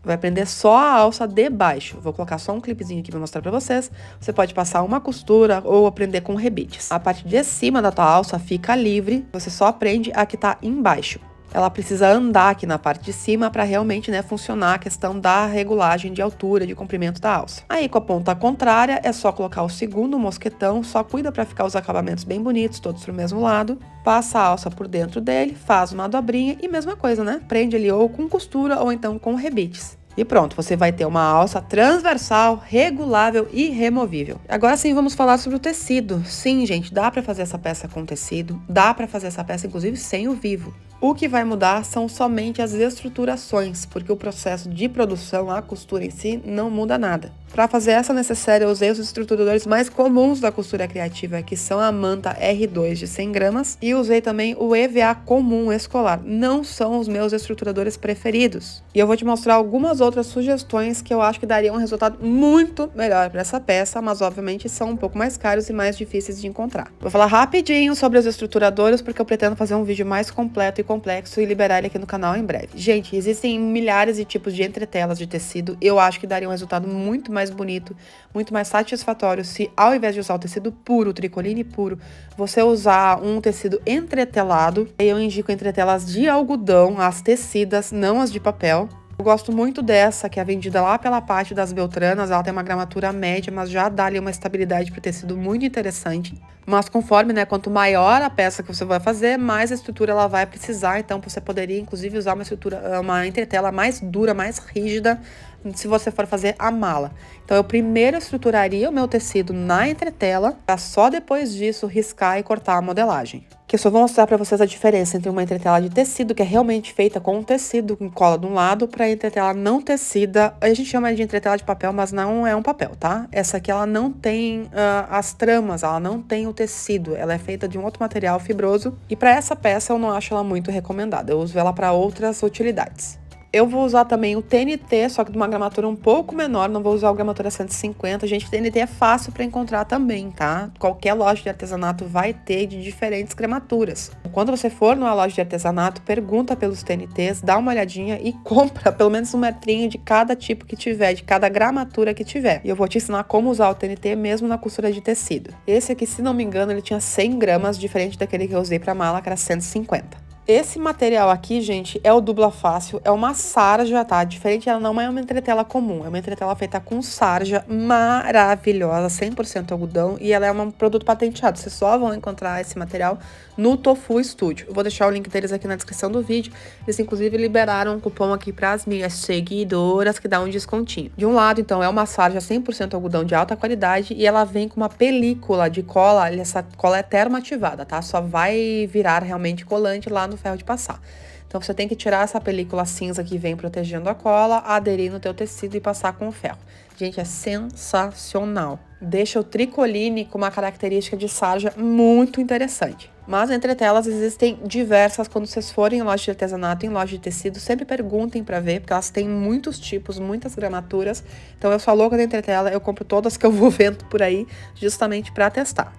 Vai prender só a alça de baixo. Vou colocar só um clipezinho aqui para mostrar para vocês. Você pode passar uma costura ou prender com rebites. A parte de cima da tua alça fica livre. Você só prende a que tá embaixo. Ela precisa andar aqui na parte de cima para realmente, né, funcionar a questão da regulagem de altura, de comprimento da alça. Aí com a ponta contrária é só colocar o segundo mosquetão, só cuida para ficar os acabamentos bem bonitos, todos pro mesmo lado. Passa a alça por dentro dele, faz uma dobrinha e mesma coisa, né? Prende ali ou com costura ou então com rebites. E pronto, você vai ter uma alça transversal, regulável e removível. Agora sim, vamos falar sobre o tecido. Sim, gente, dá para fazer essa peça com tecido, dá para fazer essa peça inclusive sem o vivo. O que vai mudar são somente as estruturações, porque o processo de produção, a costura em si, não muda nada. Para fazer essa necessária, eu usei os estruturadores mais comuns da costura criativa, que são a manta R2 de 100 gramas, e usei também o EVA comum escolar. Não são os meus estruturadores preferidos. E eu vou te mostrar algumas outras sugestões que eu acho que dariam um resultado muito melhor para essa peça, mas obviamente são um pouco mais caros e mais difíceis de encontrar. Vou falar rapidinho sobre os estruturadores, porque eu pretendo fazer um vídeo mais completo e complexo e liberar ele aqui no canal em breve. Gente, existem milhares de tipos de entretelas de tecido. Eu acho que daria um resultado muito mais bonito, muito mais satisfatório se, ao invés de usar o tecido puro, o tricoline puro, você usar um tecido entretelado. Eu indico entretelas de algodão, as tecidas, não as de papel. Eu gosto muito dessa, que é vendida lá pela parte das Beltranas. Ela tem uma gramatura média, mas já dá ali uma estabilidade para o tecido muito interessante. Mas conforme, né, quanto maior a peça que você vai fazer, mais a estrutura ela vai precisar. Então você poderia inclusive usar uma entretela mais dura, mais rígida, se você for fazer a mala. Então eu primeiro estruturaria o meu tecido na entretela, para só depois disso riscar e cortar a modelagem. Que eu só vou mostrar para vocês a diferença entre uma entretela de tecido, que é realmente feita com um tecido com cola de um lado, para a entretela não tecida. A gente chama de entretela de papel, mas não é um papel, tá? Essa aqui ela não tem as tramas, ela não tem o tecido, ela é feita de um outro material fibroso. E para essa peça eu não acho ela muito recomendada, eu uso ela para outras utilidades. Eu vou usar também o TNT, só que de uma gramatura um pouco menor, não vou usar o gramatura 150. Gente, TNT é fácil para encontrar também, tá? Qualquer loja de artesanato vai ter de diferentes gramaturas. Quando você for numa loja de artesanato, pergunta pelos TNTs, dá uma olhadinha e compra pelo menos um metrinho de cada tipo que tiver, de cada gramatura que tiver. E eu vou te ensinar como usar o TNT mesmo na costura de tecido. Esse aqui, se não me engano, ele tinha 100 gramas, diferente daquele que eu usei para mala, que era 150. Esse material aqui, gente, é o Dubla Fácil, é uma sarja, tá? Diferente, ela não é uma entretela comum, é uma entretela feita com sarja maravilhosa, 100% algodão, e ela é um produto patenteado. Vocês só vão encontrar esse material no Tofu Studio. Eu vou deixar o link deles aqui na descrição do vídeo. Eles, inclusive, liberaram um cupom aqui para as minhas seguidoras, que dá um descontinho. De um lado, então, é uma sarja 100% algodão de alta qualidade, e ela vem com uma película de cola, essa cola é termoativada, tá? Só vai virar realmente colante lá no ferro de passar. Então você tem que tirar essa película cinza que vem protegendo a cola, aderir no teu tecido e passar com o ferro. Gente, é sensacional. Deixa o tricoline com uma característica de sarja muito interessante. Mas entre telas existem diversas. Quando vocês forem em loja de artesanato, em loja de tecido, sempre perguntem para ver, porque elas têm muitos tipos, muitas gramaturas. Então eu sou louca da entretela, eu compro todas que eu vou vendo por aí, justamente para testar.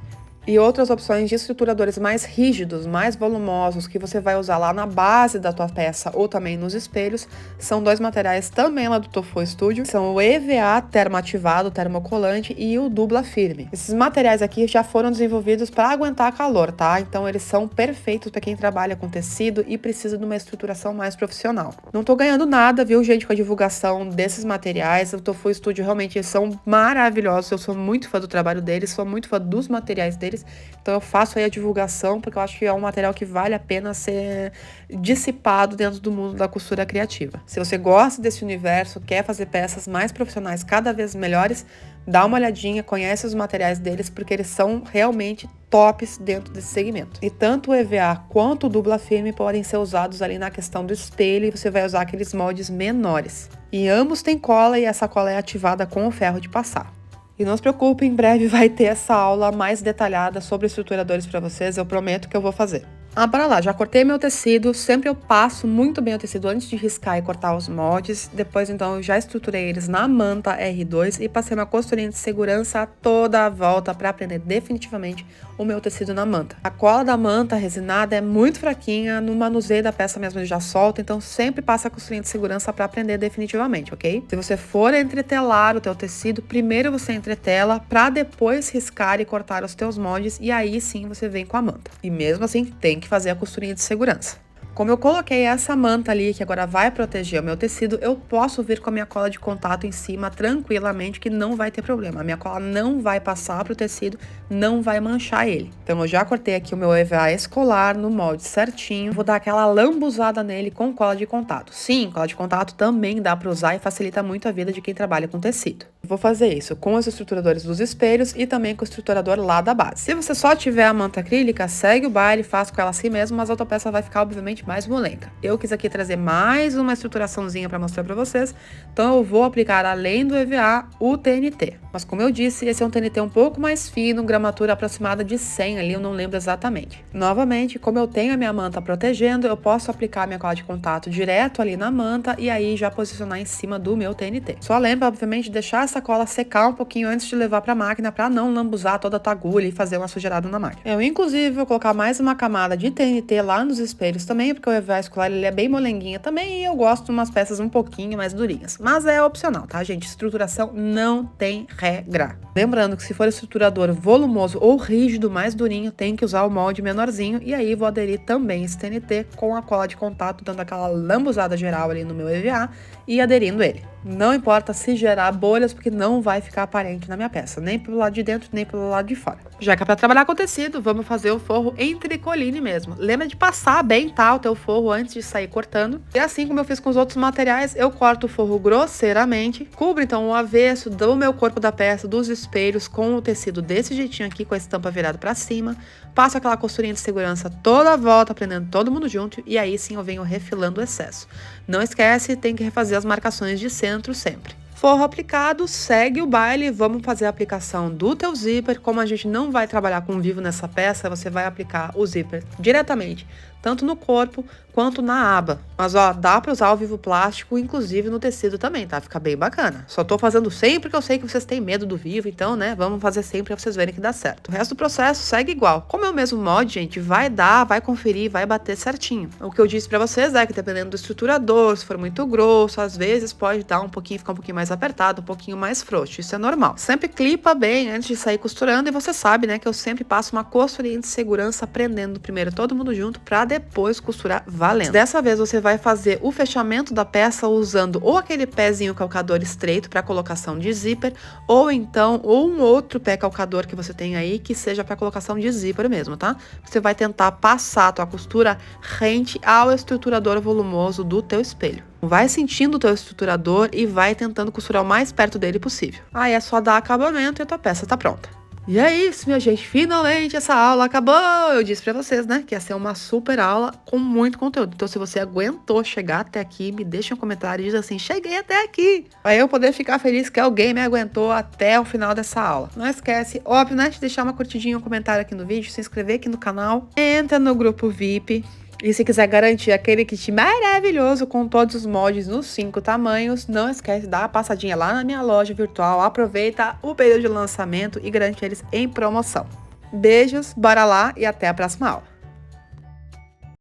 E outras opções de estruturadores mais rígidos, mais volumosos, que você vai usar lá na base da tua peça ou também nos espelhos, são dois materiais também lá do Tofu Studio, são o EVA termoativado, termocolante e o Dubla Firme. Esses materiais aqui já foram desenvolvidos para aguentar calor, tá? Então eles são perfeitos para quem trabalha com tecido e precisa de uma estruturação mais profissional. Não tô ganhando nada, viu, gente, com a divulgação desses materiais. O Tofu Studio realmente são maravilhosos, eu sou muito fã do trabalho deles, sou muito fã dos materiais deles. Então eu faço aí a divulgação, porque eu acho que é um material que vale a pena ser dissipado dentro do mundo da costura criativa. Se você gosta desse universo, quer fazer peças mais profissionais cada vez melhores, dá uma olhadinha, conhece os materiais deles, porque eles são realmente tops dentro desse segmento. E tanto o EVA quanto o Dubla Firme podem ser usados ali na questão do espelho, e você vai usar aqueles moldes menores. E ambos têm cola, e essa cola é ativada com o ferro de passar. E não se preocupe, em breve vai ter essa aula mais detalhada sobre estruturadores para vocês, eu prometo que eu vou fazer. Bora lá, já cortei meu tecido, sempre eu passo muito bem o tecido antes de riscar e cortar os moldes. Depois, então, eu já estruturei eles na manta R2 e passei uma costurinha de segurança toda a volta para prender definitivamente o meu tecido na manta. A cola da manta resinada é muito fraquinha, no manuseio da peça mesmo ele já solta, então sempre passa a costurinha de segurança para prender definitivamente, ok? Se você for entretelar o teu tecido, primeiro você entretela para depois riscar e cortar os teus moldes, e aí sim você vem com a manta. E mesmo assim, tem que fazer a costurinha de segurança. Como eu coloquei essa manta ali, que agora vai proteger o meu tecido, eu posso vir com a minha cola de contato em cima tranquilamente, que não vai ter problema. A minha cola não vai passar pro tecido, não vai manchar ele. Então eu já cortei aqui o meu EVA escolar no molde certinho. Vou dar aquela lambuzada nele com cola de contato. Sim, cola de contato também dá para usar e facilita muito a vida de quem trabalha com tecido. Vou fazer isso com os estruturadores dos espelhos e também com o estruturador lá da base. Se você só tiver a manta acrílica, segue o baile, faz com ela assim mesmo, mas a outra peça vai ficar obviamente mais molenga. Eu quis aqui trazer mais uma estruturaçãozinha para mostrar para vocês, então eu vou aplicar além do EVA o TNT. Mas como eu disse, esse é um TNT um pouco mais fino, gramatura aproximada de 100 ali, eu não lembro exatamente. Novamente, como eu tenho a minha manta protegendo, eu posso aplicar a minha cola de contato direto ali na manta e aí já posicionar em cima do meu TNT. Só lembra, obviamente, de deixar essa cola secar um pouquinho antes de levar para a máquina para não lambuzar toda a tua agulha e fazer uma sujeirada na máquina. Eu, inclusive, vou colocar mais uma camada de TNT lá nos espelhos também, porque o EVA escolar ele é bem molenguinha também e eu gosto de umas peças um pouquinho mais durinhas. Mas é opcional, tá, gente? Estruturação não tem regra. Lembrando que se for estruturador volumoso ou rígido, mais durinho, tem que usar o molde menorzinho e aí vou aderir também esse TNT com a cola de contato, dando aquela lambuzada geral ali no meu EVA e aderindo ele. Não importa se gerar bolhas, porque não vai ficar aparente na minha peça, nem pelo lado de dentro, nem pelo lado de fora. Já que é para trabalhar com tecido, vamos fazer o forro em tricoline mesmo. Lembra de passar bem, tá, o teu forro antes de sair cortando. E assim como eu fiz com os outros materiais, eu corto o forro grosseiramente, cubro então o avesso do meu corpo da peça, dos espelhos, com o tecido desse jeitinho aqui, com a estampa virada para cima, passo aquela costurinha de segurança toda a volta, prendendo todo mundo junto, e aí sim eu venho refilando o excesso. Não esquece, tem que refazer as marcações de centro sempre. Forro aplicado, segue o baile, vamos fazer a aplicação do teu zíper. Como a gente não vai trabalhar com vivo nessa peça, você vai aplicar o zíper diretamente, tanto no corpo quanto na aba. Mas ó, dá pra usar o Vivo Plástico, inclusive no tecido também, tá? Fica bem bacana. Só tô fazendo sempre porque eu sei que vocês têm medo do Vivo, então, né, vamos fazer sempre pra vocês verem que dá certo. O resto do processo segue igual. Como é o mesmo molde, gente, vai dar, vai conferir, vai bater certinho. O que eu disse pra vocês é que dependendo do estruturador, se for muito grosso, às vezes pode dar um pouquinho, ficar um pouquinho mais apertado, um pouquinho mais frouxo. Isso é normal. Sempre clipa bem antes de sair costurando e você sabe, né, que eu sempre passo uma costurinha de segurança prendendo primeiro todo mundo junto pra depois costurar valendo. Dessa vez você vai fazer o fechamento da peça usando ou aquele pezinho calcador estreito para colocação de zíper, ou então um outro pé calcador que você tem aí que seja para colocação de zíper mesmo, tá? Você vai tentar passar a tua costura rente ao estruturador volumoso do teu espelho. Vai sentindo o teu estruturador e vai tentando costurar o mais perto dele possível. Aí é só dar acabamento e a tua peça tá pronta. E é isso, minha gente, finalmente essa aula acabou! Eu disse pra vocês, né, que ia ser uma super aula com muito conteúdo. Então, se você aguentou chegar até aqui, me deixa um comentário e diz assim, cheguei até aqui! Pra eu poder ficar feliz que alguém me aguentou até o final dessa aula. Não esquece, óbvio, né, de deixar uma curtidinha, um comentário aqui no vídeo, se inscrever aqui no canal, entra no grupo VIP. E se quiser garantir aquele kit maravilhoso com todos os moldes nos 5 tamanhos, não esquece de dar uma passadinha lá na minha loja virtual, aproveita o período de lançamento e garante eles em promoção. Beijos, bora lá e até a próxima aula!